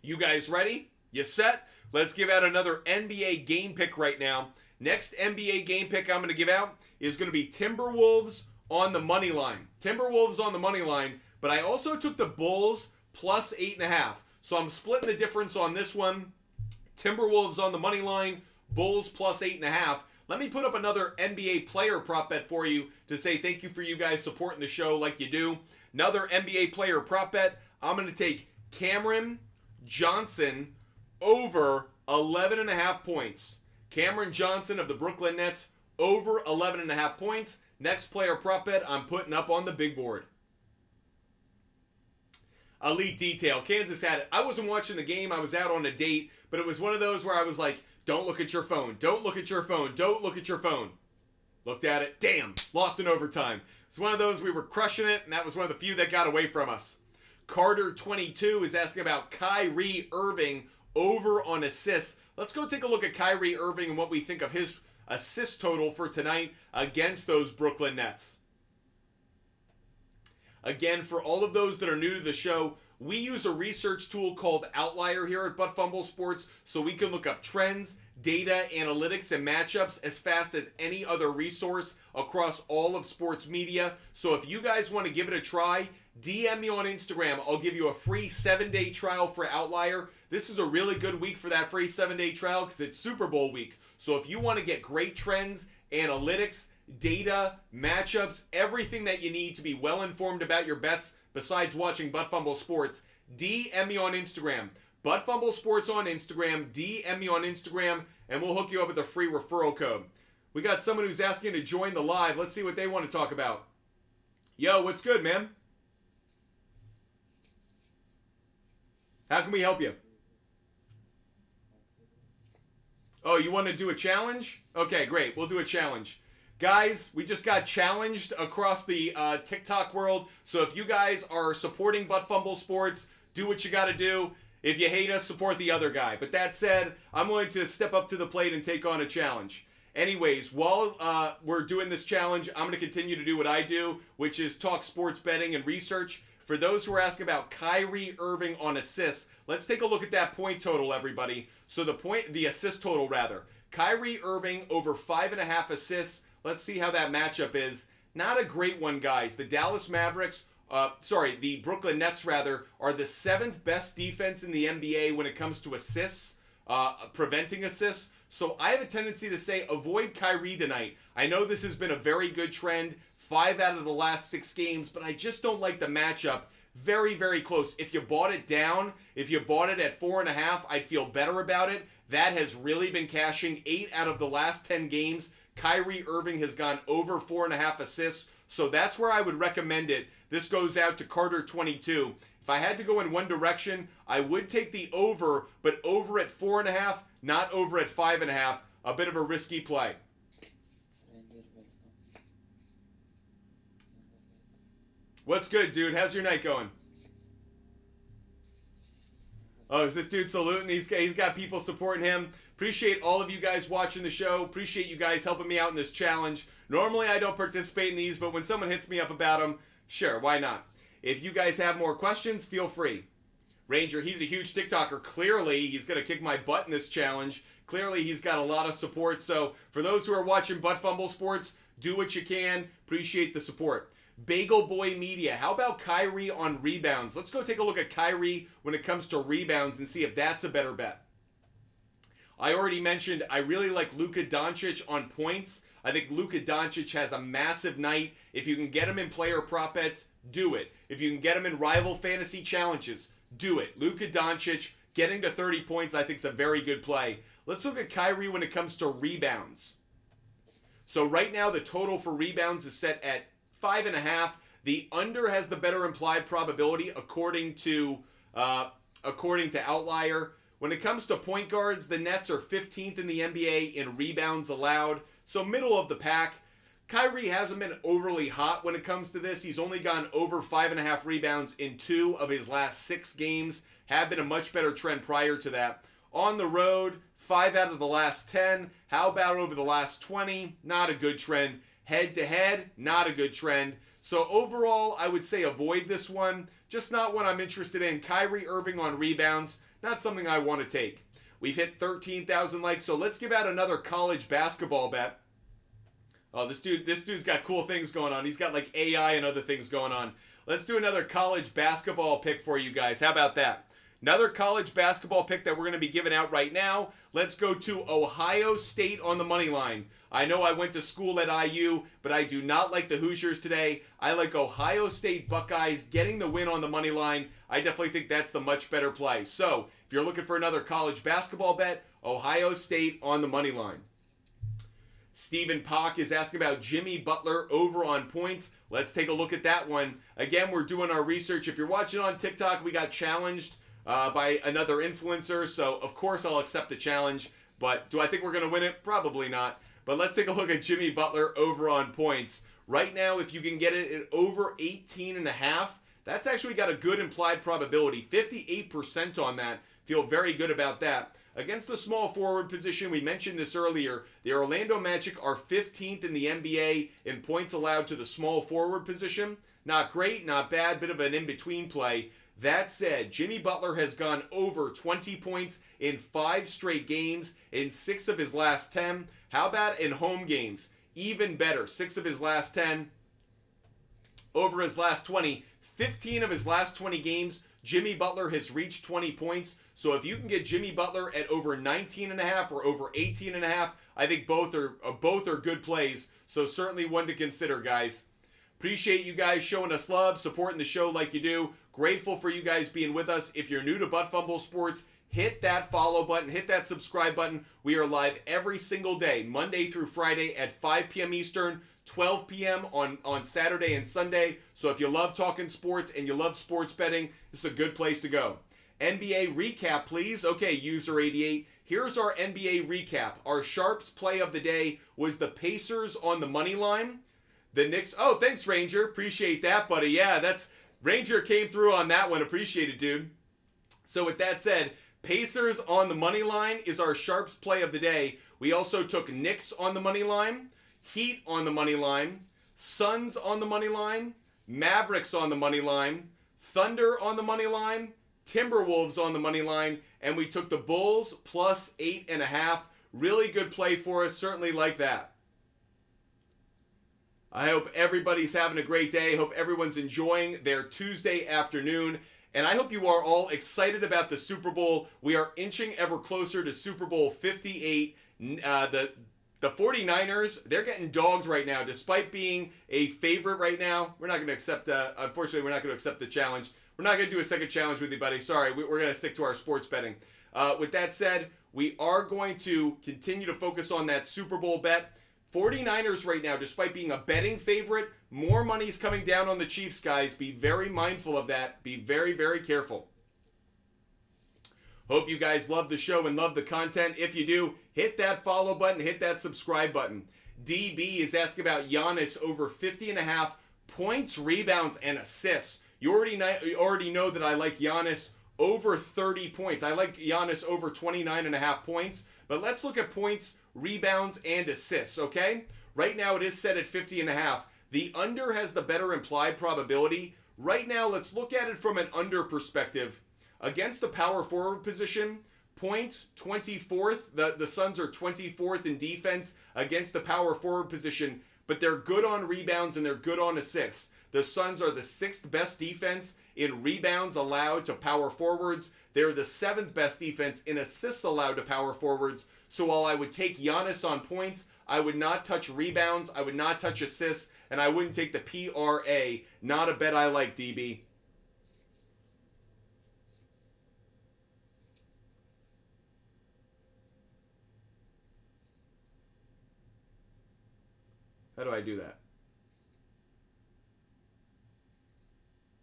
You guys ready? You set? Let's give out another NBA game pick right now. Next NBA game pick I'm going to give out is going to be Timberwolves on the money line. Timberwolves on the money line, but I also took the Bulls plus 8.5. So I'm splitting the difference on this one. Timberwolves on the money line, Bulls plus 8.5. Let me put up another NBA player prop bet for you to say thank you for you guys supporting the show like you do. Another NBA player prop bet. I'm going to take Cameron Johnson over 11.5 points. Cameron Johnson of the Brooklyn Nets over 11.5 points. Next player prop bet I'm putting up on the big board. Elite detail. Kansas had it. I wasn't watching the game. I was out on a date, but it was one of those where I was like, don't look at your phone. Don't look at your phone. Don't look at your phone. Looked at it. Damn. Lost in overtime. It's one of those we were crushing it, and that was one of the few that got away from us. Carter22 is asking about Kyrie Irving over on assists. Let's go take a look at Kyrie Irving and what we think of his assist total for tonight against those Brooklyn Nets. Again, for all of those that are new to the show, we use a research tool called Outlier here at Butt Fumble Sports, so we can look up trends, data, analytics, and matchups as fast as any other resource across all of sports media. So if you guys want to give it a try, DM me on Instagram. I'll give you a free 7-day trial for Outlier. This is a really good week for that free 7-day trial because it's Super Bowl week. So if you want to get great trends, analytics, data, matchups, everything that you need to be well informed about your bets besides watching Butt Fumble Sports, DM me on Instagram. Butt Fumble Sports on Instagram. DM me on Instagram, and we'll hook you up with a free referral code. We got someone who's asking to join the live. Let's see what they want to talk about. Yo, what's good, man? How can we help you? Oh, you want to do a challenge? Okay, great. We'll do a challenge. Guys, we just got challenged across the TikTok world. So if you guys are supporting Butt Fumble Sports, do what you got to do. If you hate us, support the other guy. But that said, I'm willing to step up to the plate and take on a challenge. Anyways, while we're doing this challenge, I'm going to continue to do what I do, which is talk sports betting and research. For those who are asking about Kyrie Irving on assists, let's take a look at that point total, everybody. So the assist total, rather. Kyrie Irving over 5.5 assists. Let's see how that matchup is. Not a great one, guys. The the Brooklyn Nets, rather, are the 7th best defense in the NBA when it comes to assists, preventing assists. So I have a tendency to say avoid Kyrie tonight. I know this has been a very good trend, 5 out of the last 6 games, but I just don't like the matchup. Very, very close. If you bought it down, if you bought it at 4.5, I'd feel better about it. That has really been cashing. 8 out of the last 10 games, Kyrie Irving has gone over 4.5 assists. So that's where I would recommend it. This goes out to Carter22. If I had to go in one direction, I would take the over, but over at 4.5, not over at 5.5. A bit of a risky play. What's good, dude? How's your night going? Oh, is this dude saluting? He's got people supporting him. Appreciate all of you guys watching the show. Appreciate you guys helping me out in this challenge. Normally, I don't participate in these, but when someone hits me up about them, sure, why not? If you guys have more questions, feel free. Ranger, he's a huge TikToker. Clearly, he's going to kick my butt in this challenge. Clearly, he's got a lot of support. So, for those who are watching Butt Fumble Sports, do what you can. Appreciate the support. Bagel Boy Media, how about Kyrie on rebounds? Let's go take a look at Kyrie when it comes to rebounds and see if that's a better bet. I already mentioned I really like Luka Doncic on points. I think Luka Doncic has a massive night. If you can get him in player prop bets, do it. If you can get him in rival fantasy challenges, do it. Luka Doncic getting to 30 points I think is a very good play. Let's look at Kyrie when it comes to rebounds. So right now the total for rebounds is set at 5.5. The under has the better implied probability according to Outlier. When it comes to point guards, the Nets are 15th in the NBA in rebounds allowed, so middle of the pack. Kyrie hasn't been overly hot when it comes to this. He's only gone over 5.5 rebounds in 2 of his last 6 games. Had been a much better trend prior to that. On the road, 5 out of the last 10. How about over the last 20? Not a good trend. Head-to-head, not a good trend. So overall, I would say avoid this one. Just not one I'm interested in. Kyrie Irving on rebounds, not something I want to take. We've hit 13,000 likes, so let's give out another college basketball bet. Oh, this dude's got cool things going on. He's got like AI and other things going on. Let's do another college basketball pick for you guys. How about that? Another college basketball pick that we're going to be giving out right now. Let's go to Ohio State on the money line. I know I went to school at IU, but I do not like the Hoosiers today. I like Ohio State Buckeyes getting the win on the money line. I definitely think that's the much better play. So, if you're looking for another college basketball bet, Ohio State on the money line. Stephen Pock is asking about Jimmy Butler over on points. Let's take a look at that one. Again, we're doing our research. If you're watching on TikTok, we got challenged by another influencer, so of course I'll accept the challenge. But do I think we're going to win it? Probably not. But let's take a look at Jimmy Butler over on points. Right now, if you can get it at over 18.5, that's actually got a good implied probability. 58% on that. Feel very good about that. Against the small forward position, we mentioned this earlier, the Orlando Magic are 15th in the NBA in points allowed to the small forward position. Not great, not bad, bit of an in-between play. That said, Jimmy Butler has gone over 20 points in 5 straight games in 6 of his last 10. How about in home games? Even better, 6 of his last 10. Over his last 20, 15 of his last 20 games, Jimmy Butler has reached 20 points. So if you can get Jimmy Butler at over 19.5 or over 18.5, I think both are good plays. So certainly one to consider, guys. Appreciate you guys showing us love, supporting the show like you do. Grateful for you guys being with us. If you're new to Butt Fumble Sports, hit that follow button, hit that subscribe button. We are live every single day, Monday through Friday at 5 p.m. Eastern, 12 p.m. on Saturday and Sunday. So if you love talking sports and you love sports betting, this is a good place to go. NBA recap, please. Okay, user 88. Here's our NBA recap. Our Sharps play of the day was the Pacers on the money line. The Knicks. Oh, thanks, Ranger. Appreciate that, buddy. Yeah, Ranger came through on that one. Appreciate it, dude. So with that said, Pacers on the money line is our Sharps play of the day. We also took Knicks on the money line, Heat on the money line, Suns on the money line, Mavericks on the money line, Thunder on the money line, Timberwolves on the money line, and we took the Bulls plus 8.5. Really good play for us. Certainly like that. I hope everybody's having a great day. Hope everyone's enjoying their Tuesday afternoon. And I hope you are all excited about the Super Bowl. We are inching ever closer to Super Bowl 58. The 49ers, they're getting dogged right now. Despite being a favorite right now, we're not going to accept, unfortunately, we're not going to accept the challenge. We're not going to do a second challenge with you, buddy. Sorry, we're going to stick to our sports betting. With that said, we are going to continue to focus on that Super Bowl bet. 49ers right now, despite being a betting favorite, more money is coming down on the Chiefs, guys. Be very mindful of that. Be very, very careful. Hope you guys love the show and love the content. If you do, hit that follow button, hit that subscribe button. DB is asking about Giannis over 50.5 points, rebounds, and assists. You already know that I like Giannis over 30 points. I like Giannis over 29.5 points. But let's look at points, rebounds, and assists, okay? Right now it is set at 50.5. The under has the better implied probability. Right now, let's look at it from an under perspective. Against the power forward position, points 24th. The Suns are 24th in defense against the power forward position, but they're good on rebounds and they're good on assists. The Suns are the 6th best defense in rebounds allowed to power forwards. They're the 7th best defense in assists allowed to power forwards. So while I would take Giannis on points, I would not touch rebounds, I would not touch assists, and I wouldn't take the PRA. Not a bet I like, DB. How do I do that?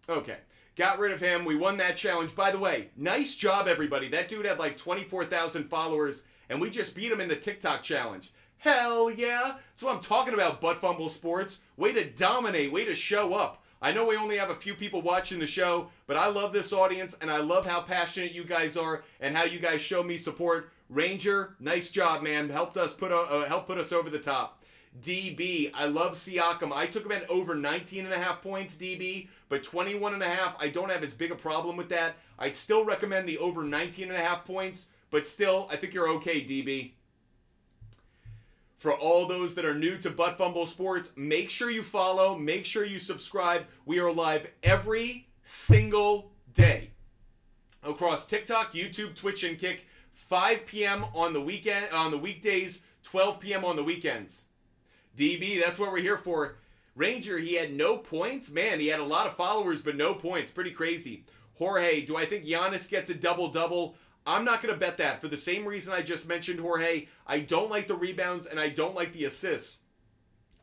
Okay. Got rid of him. We won that challenge. By the way, nice job, everybody. That dude had like 24,000 followers, and we just beat him in the TikTok challenge. Hell yeah. That's what I'm talking about, Butt Fumble Sports. Way to dominate. Way to show up. I know we only have a few people watching the show, but I love this audience, and I love how passionate you guys are and how you guys show me support. Ranger, nice job, man. Help put us over the top. DB, I love Siakam. I took him at over 19.5 points, DB, but 21.5, I don't have as big a problem with that. I'd still recommend the over 19.5 points, but still, I think you're okay, DB. For all those that are new to Butt Fumble Sports, make sure you follow, make sure you subscribe. We are live every single day. across TikTok, YouTube, Twitch, and Kick. 5 p.m. on the weekdays, 12 p.m. on the weekends. DB, that's what we're here for. Ranger, he had no points? Man, he had a lot of followers, but no points. Pretty crazy. Jorge, do I think Giannis gets a double-double? I'm not going to bet that for the same reason I just mentioned, Jorge. I don't like the rebounds, and I don't like the assists.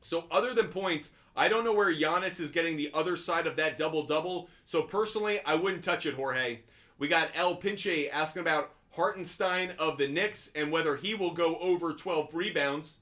So other than points, I don't know where Giannis is getting the other side of that double-double. So personally, I wouldn't touch it, Jorge. We got El Pinche asking about Hartenstein of the Knicks and whether he will go over 12 rebounds.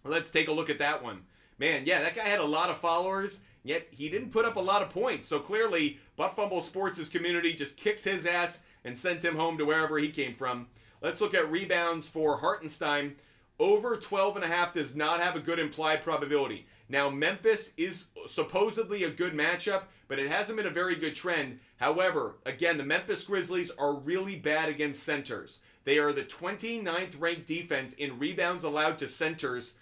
Let's take a look at that one. Man, yeah, that guy had a lot of followers, yet he didn't put up a lot of points. So clearly, Butt Fumble Sports' community just kicked his ass and sent him home to wherever he came from. Let's look at rebounds for Hartenstein. Over 12.5 does not have a good implied probability. Now, Memphis is supposedly a good matchup, but it hasn't been a very good trend. However, again, the Memphis Grizzlies are really bad against centers. They are the 29th ranked defense in rebounds allowed to centers.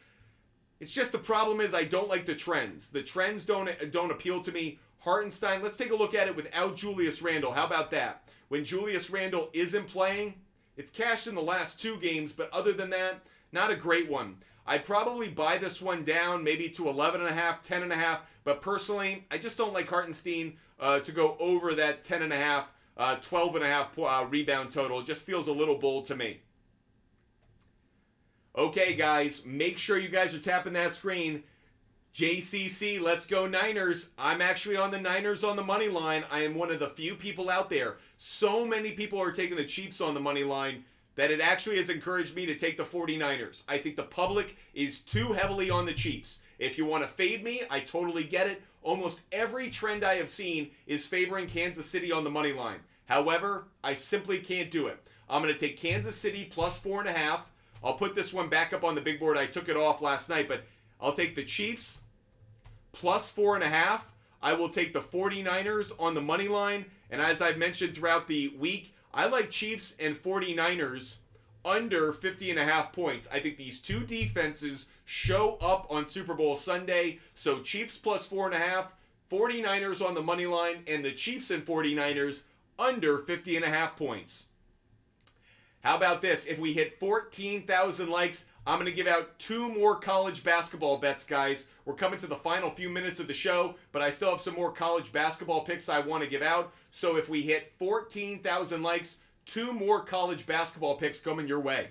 It's just the problem is I don't like the trends. The trends don't appeal to me. Hartenstein, let's take a look at it without Julius Randle. How about that? When Julius Randle isn't playing, it's cashed in the last 2 games, but other than that, not a great one. I'd probably buy this one down maybe to 11.5, 10.5, but personally, I just don't like Hartenstein to go over that 10.5, 12.5 rebound total. It just feels a little bold to me. Okay, guys, make sure you guys are tapping that screen. JCC, let's go Niners. I'm actually on the Niners on the money line. I am one of the few people out there. So many people are taking the Chiefs on the money line that it actually has encouraged me to take the 49ers. I think the public is too heavily on the Chiefs. If you want to fade me, I totally get it. Almost every trend I have seen is favoring Kansas City on the money line. However, I simply can't do it. I'm going to take Kansas City plus 4.5. I'll put this one back up on the big board. I took it off last night, but I'll take the Chiefs plus 4.5. I will take the 49ers on the money line. And as I've mentioned throughout the week, I like Chiefs and 49ers under 50.5 points. I think these two defenses show up on Super Bowl Sunday. So Chiefs plus 4.5, 49ers on the money line, and the Chiefs and 49ers under 50.5 points. How about this? If we hit 14,000 likes, I'm going to give out 2 more college basketball bets, guys. We're coming to the final few minutes of the show, but I still have some more college basketball picks I want to give out. So if we hit 14,000 likes, 2 more college basketball picks coming your way.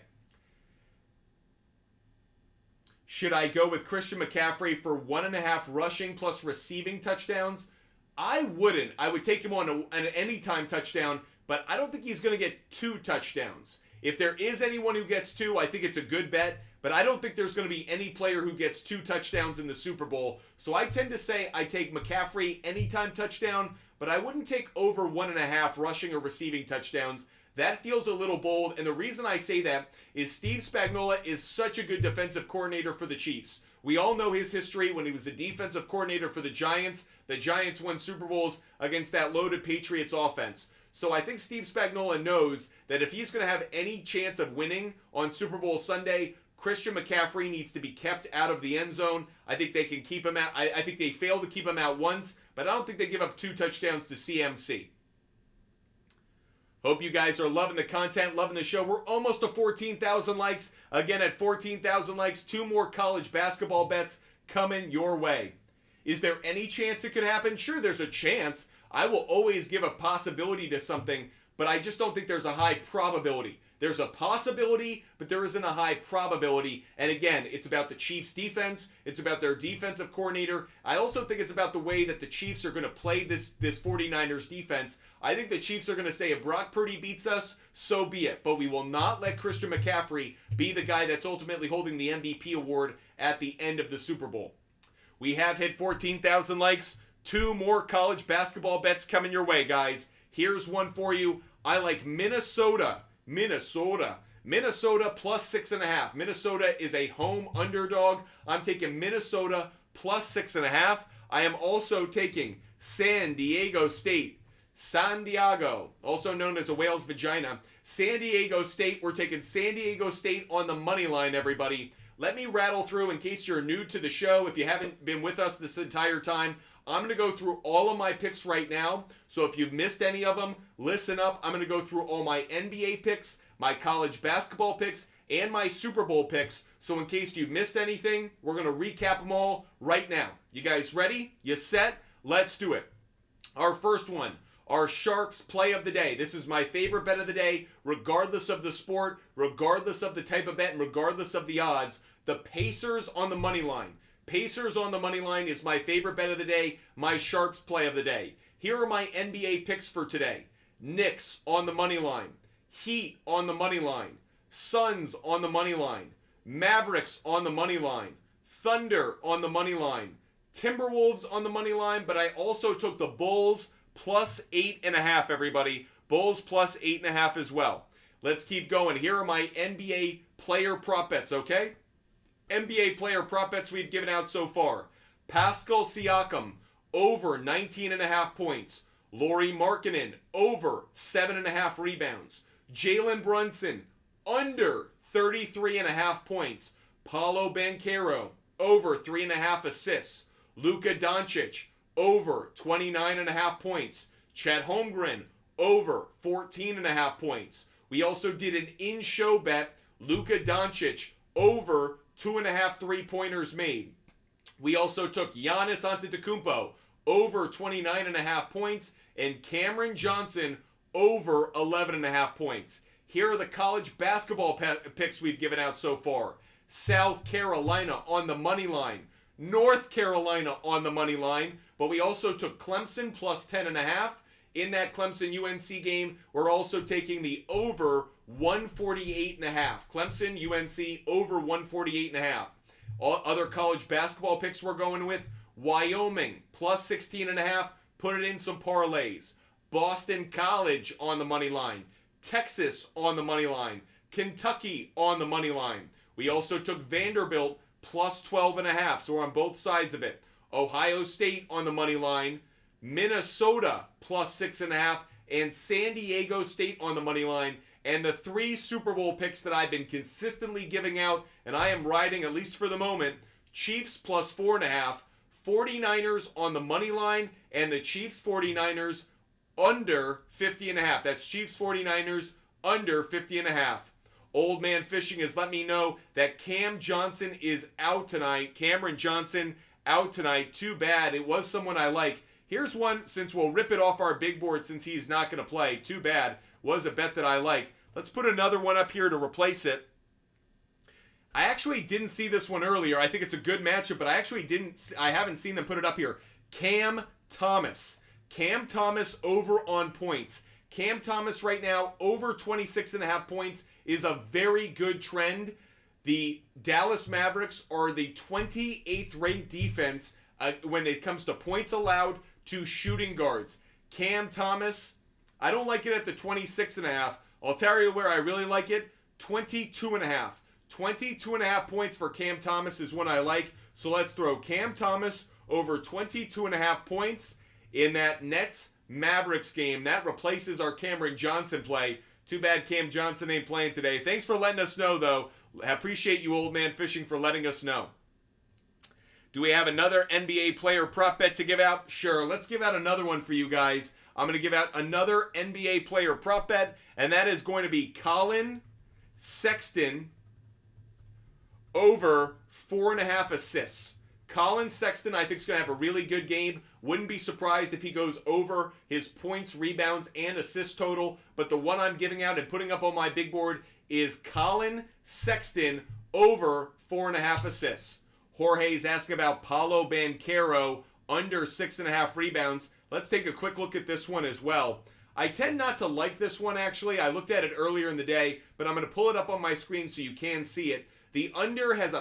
Should I go with Christian McCaffrey for 1.5 rushing plus receiving touchdowns? I wouldn't. I would take him on an anytime touchdown, but I don't think he's going to get 2 touchdowns. If there is anyone who gets 2, I think it's a good bet, but I don't think there's going to be any player who gets 2 touchdowns in the Super Bowl. So I tend to say I take McCaffrey anytime touchdown, but I wouldn't take over 1.5 rushing or receiving touchdowns. That feels a little bold, and the reason I say that is Steve Spagnuolo is such a good defensive coordinator for the Chiefs. We all know his history when he was the defensive coordinator for the Giants. The Giants won Super Bowls against that loaded Patriots offense. So I think Steve Spagnuolo knows that if he's going to have any chance of winning on Super Bowl Sunday, Christian McCaffrey needs to be kept out of the end zone. I think they can keep him out. I think they failed to keep him out once, but I don't think they give up 2 touchdowns to CMC. Hope you guys are loving the content, loving the show. We're almost to 14,000 likes. Again, at 14,000 likes, 2 more college basketball bets coming your way. Is there any chance it could happen? Sure, there's a chance. I will always give a possibility to something, but I just don't think there's a high probability. There's a possibility, but there isn't a high probability. And again, it's about the Chiefs' defense. It's about their defensive coordinator. I also think it's about the way that the Chiefs are going to play this 49ers defense. I think the Chiefs are going to say, if Brock Purdy beats us, so be it. But we will not let Christian McCaffrey be the guy that's ultimately holding the MVP award at the end of the Super Bowl. We have hit 14,000 likes. 2 more college basketball bets coming your way, guys. Here's one for you. I like Minnesota plus 6.5. Minnesota is a home underdog. I'm taking Minnesota plus 6.5. I am also taking San Diego State. San Diego, also known as a whale's vagina. San Diego State, we're taking San Diego State on the money line, everybody. let me rattle through in case you're new to the show. If you haven't been with us this entire time, I'm going to go through all of my picks right now. So if you've missed any of them, listen up. I'm going to go through all my NBA picks, my college basketball picks, and my Super Bowl picks. So in case you missed anything, we're going to recap them all right now. You guys ready? You set? Let's do it. Our first one, our Sharps play of the day. This is my favorite bet of the day, regardless of the sport, regardless of the type of bet, and regardless of the odds. The Pacers on the money line. Pacers on the money line is my favorite bet of the day, my Sharps play of the day. Here are my NBA picks for today. Knicks on the money line. Heat on the money line. Suns on the money line. Mavericks on the money line. Thunder on the money line. Timberwolves on the money line, but I also took the Bulls plus 8.5, everybody. Bulls plus 8.5 as well. Let's keep going. Here are my NBA player prop bets, okay? NBA player prop bets we've given out so far. Pascal Siakam, over 19.5 points. Lauri Markkanen, over 7.5 rebounds. Jalen Brunson, under 33.5 points. Paolo Banchero, over 3.5 assists. Luka Doncic, over 29.5 points. Chet Holmgren, over 14.5 points. We also did an in-show bet. Luka Doncic, over 2.5 3-pointers made. We also took Giannis Antetokounmpo, over 29.5 points. And Cameron Johnson, over 11.5 points. Here are the college basketball picks we've given out so far. South Carolina on the money line. North Carolina on the money line. But we also took Clemson plus 10.5. In that Clemson-UNC game, we're also taking the over 148.5. Clemson, UNC, over 148.5. All other college basketball picks we're going with. Wyoming, plus 16.5. Put it in some parlays. Boston College on the money line. Texas on the money line. Kentucky on the money line. We also took Vanderbilt plus 12.5, so we're on both sides of it. Ohio State on the money line. Minnesota plus 6.5. And San Diego State on the money line. And the 3 Super Bowl picks that I've been consistently giving out, and I am riding, at least for the moment, Chiefs plus 4.5. 49ers on the money line, and the Chiefs 49ers under 50.5. That's Chiefs 49ers under 50.5. Old Man Fishing has let me know that Cam Johnson is out tonight. Cameron Johnson out tonight. Too bad. It was someone I like. Here's one, since we'll rip it off our big board since he's not going to play. Too bad. Was a bet that I like. Let's put another one up here to replace it. I actually didn't see this one earlier. I think it's a good matchup, but I haven't seen them put it up here. Cam Thomas. Cam Thomas over on points. Cam Thomas right now over 26.5 points is a very good trend. The Dallas Mavericks are the 28th ranked defense when it comes to points allowed to shooting guards. Cam Thomas, I don't like it at the 26.5. I'll tell you where I really like it. 22.5. 22.5 points for Cam Thomas is one I like. So let's throw Cam Thomas over 22.5 points in that Nets-Mavericks game. That replaces our Cameron Johnson play. Too bad Cam Johnson ain't playing today. Thanks for letting us know, though. I appreciate you, Old Man Fishing, for letting us know. Do we have another NBA player prop bet to give out? Sure. Let's give out another one for you guys. I'm going to give out another NBA player prop bet, and that is going to be Colin Sexton over 4.5 assists. Colin Sexton, I think, is going to have a really good game. Wouldn't be surprised if he goes over his points, rebounds, and assist total. But the one I'm giving out and putting up on my big board is Colin Sexton over 4.5 assists. Jorge's asking about Paolo Banchero under 6.5 rebounds. Let's take a quick look at this one as well. I tend not to like this one, actually. I looked at it earlier in the day, but I'm going to pull it up on my screen so you can see it. The under has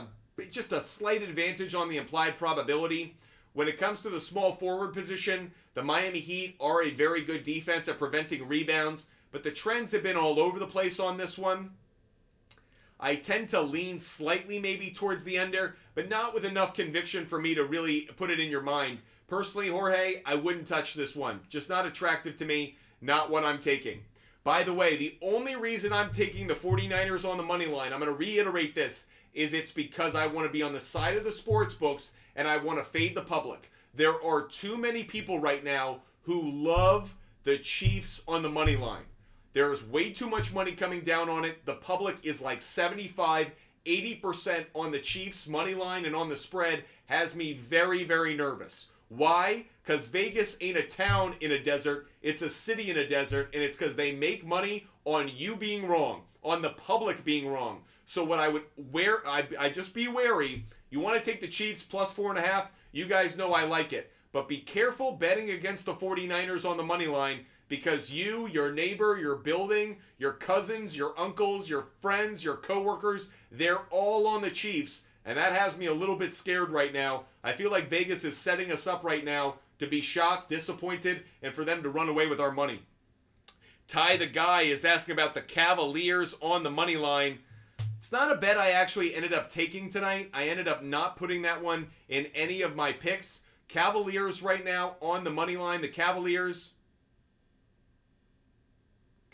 just a slight advantage on the implied probability. When it comes to the small forward position, the Miami Heat are a very good defense at preventing rebounds, but the trends have been all over the place on this one. I tend to lean slightly maybe towards the under, but not with enough conviction for me to really put it in your mind. Personally, Jorge, I wouldn't touch this one. Just not attractive to me, not what I'm taking. By the way, the only reason I'm taking the 49ers on the money line, I'm going to reiterate this, is it's because I want to be on the side of the sports books and I want to fade the public. There are too many people right now who love the Chiefs on the money line. There's way too much money coming down on it. The public is like 75, 80% on the Chiefs money line and on the spread. Has me very, very nervous. Why? Because Vegas ain't a town in a desert. It's a city in a desert, and it's because they make money on you being wrong, on the public being wrong. So what I just be wary. You want to take the Chiefs plus 4.5? You guys know I like it. But be careful betting against the 49ers on the money line, because you, your neighbor, your building, your cousins, your uncles, your friends, your coworkers, they're all on the Chiefs. And that has me a little bit scared right now. I feel like Vegas is setting us up right now to be shocked, disappointed, and for them to run away with our money. Ty the Guy is asking about the Cavaliers on the money line. It's not a bet I actually ended up taking tonight. I ended up not putting that one in any of my picks. Cavaliers right now on the money line. The Cavaliers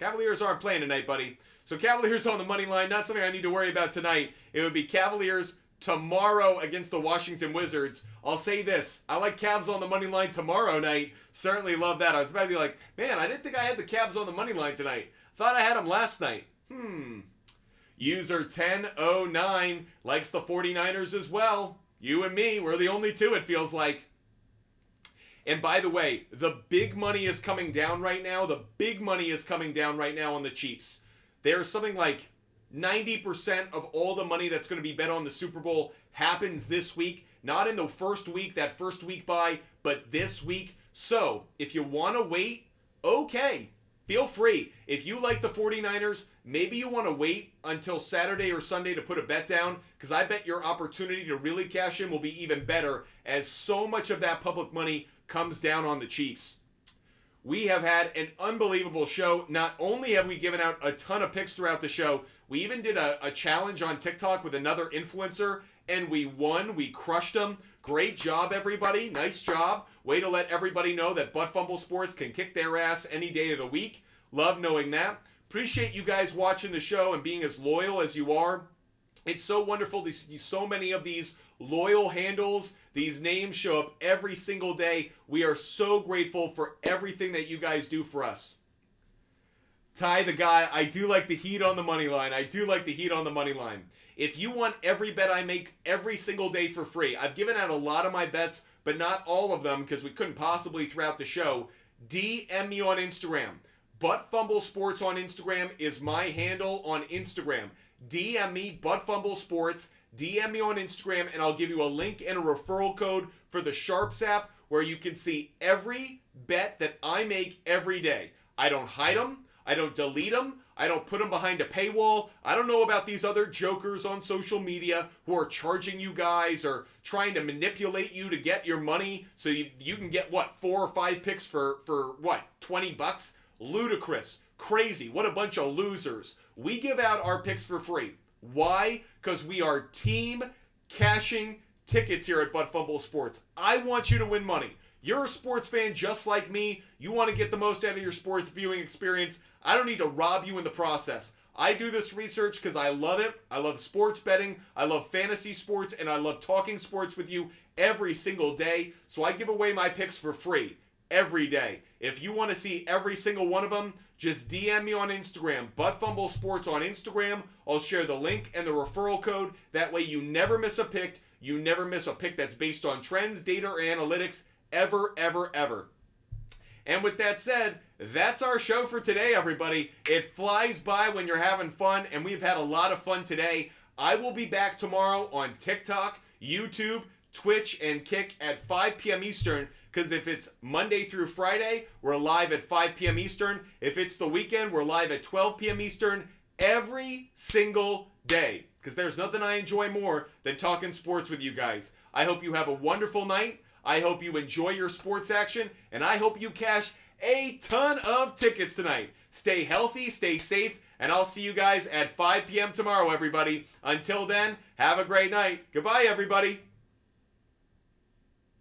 aren't playing tonight, buddy. So Cavaliers on the money line, not something I need to worry about tonight. It would be Cavaliers tomorrow against the Washington Wizards. I'll say this. I like Cavs on the money line tomorrow night. Certainly love that. I was about to be like, man, I didn't think I had the Cavs on the money line tonight. Thought I had them last night. User 1009 likes the 49ers as well. You and me, we're the only two, it feels like. And by the way, the big money is coming down right now. The big money is coming down right now on the Chiefs. There's something like 90% of all the money that's going to be bet on the Super Bowl happens this week. Not in the first week, that first week buy, but this week. So, if you want to wait, okay, feel free. If you like the 49ers, maybe you want to wait until Saturday or Sunday to put a bet down, because I bet your opportunity to really cash in will be even better, as so much of that public money comes down on the Chiefs. We have had an unbelievable show. Not only have we given out a ton of picks throughout the show, we even did a challenge on TikTok with another influencer, and we won. We crushed them. Great job, everybody. Nice job. Way to let everybody know that Butt Fumble Sports can kick their ass any day of the week. Love knowing that. Appreciate you guys watching the show and being as loyal as you are. It's so wonderful to see so many of these loyal handles. These names show up every single day. We are so grateful for everything that you guys do for us. Ty the Guy, I do like the heat on the money line. I do like the heat on the money line. If you want every bet I make every single day for free, I've given out a lot of my bets, but not all of them because we couldn't possibly throughout the show. DM me on Instagram. Butt Fumble Sports on Instagram is my handle on Instagram. DM me, Butt Fumble Sports. DM me on Instagram, and I'll give you a link and a referral code for the SHARPZ app where you can see every bet that I make every day. I don't hide them. I don't delete them. I don't put them behind a paywall. I don't know about these other jokers on social media who are charging you guys or trying to manipulate you to get your money so you can get, 4 or 5 picks for what, $20? Ludicrous. Crazy. What a bunch of losers. We give out our picks for free. Why? Because we are team cashing tickets here at Butt Fumble Sports. I want you to win money. You're a sports fan just like me. You want to get the most out of your sports viewing experience. I don't need to rob you in the process. I do this research because I love it. I love sports betting. I love fantasy sports, and I love talking sports with you every single day. So I give away my picks for free every day. If you want to see every single one of them, just DM me on Instagram, Butt Fumble Sports on Instagram. I'll share the link and the referral code. That way you never miss a pick. You never miss a pick that's based on trends, data, or analytics. Ever, ever, ever. And with that said, that's our show for today, everybody. It flies by when you're having fun, and we've had a lot of fun today. I will be back tomorrow on TikTok, YouTube, Twitch, and Kick at 5 p.m. Eastern, because if it's Monday through Friday, we're live at 5 p.m. Eastern. If it's the weekend, we're live at 12 p.m. Eastern every single day, because there's nothing I enjoy more than talking sports with you guys. I hope you have a wonderful night. I hope you enjoy your sports action, and I hope you cash a ton of tickets tonight. Stay healthy, stay safe, and I'll see you guys at 5 p.m. tomorrow, everybody. Until then, have a great night. Goodbye, everybody.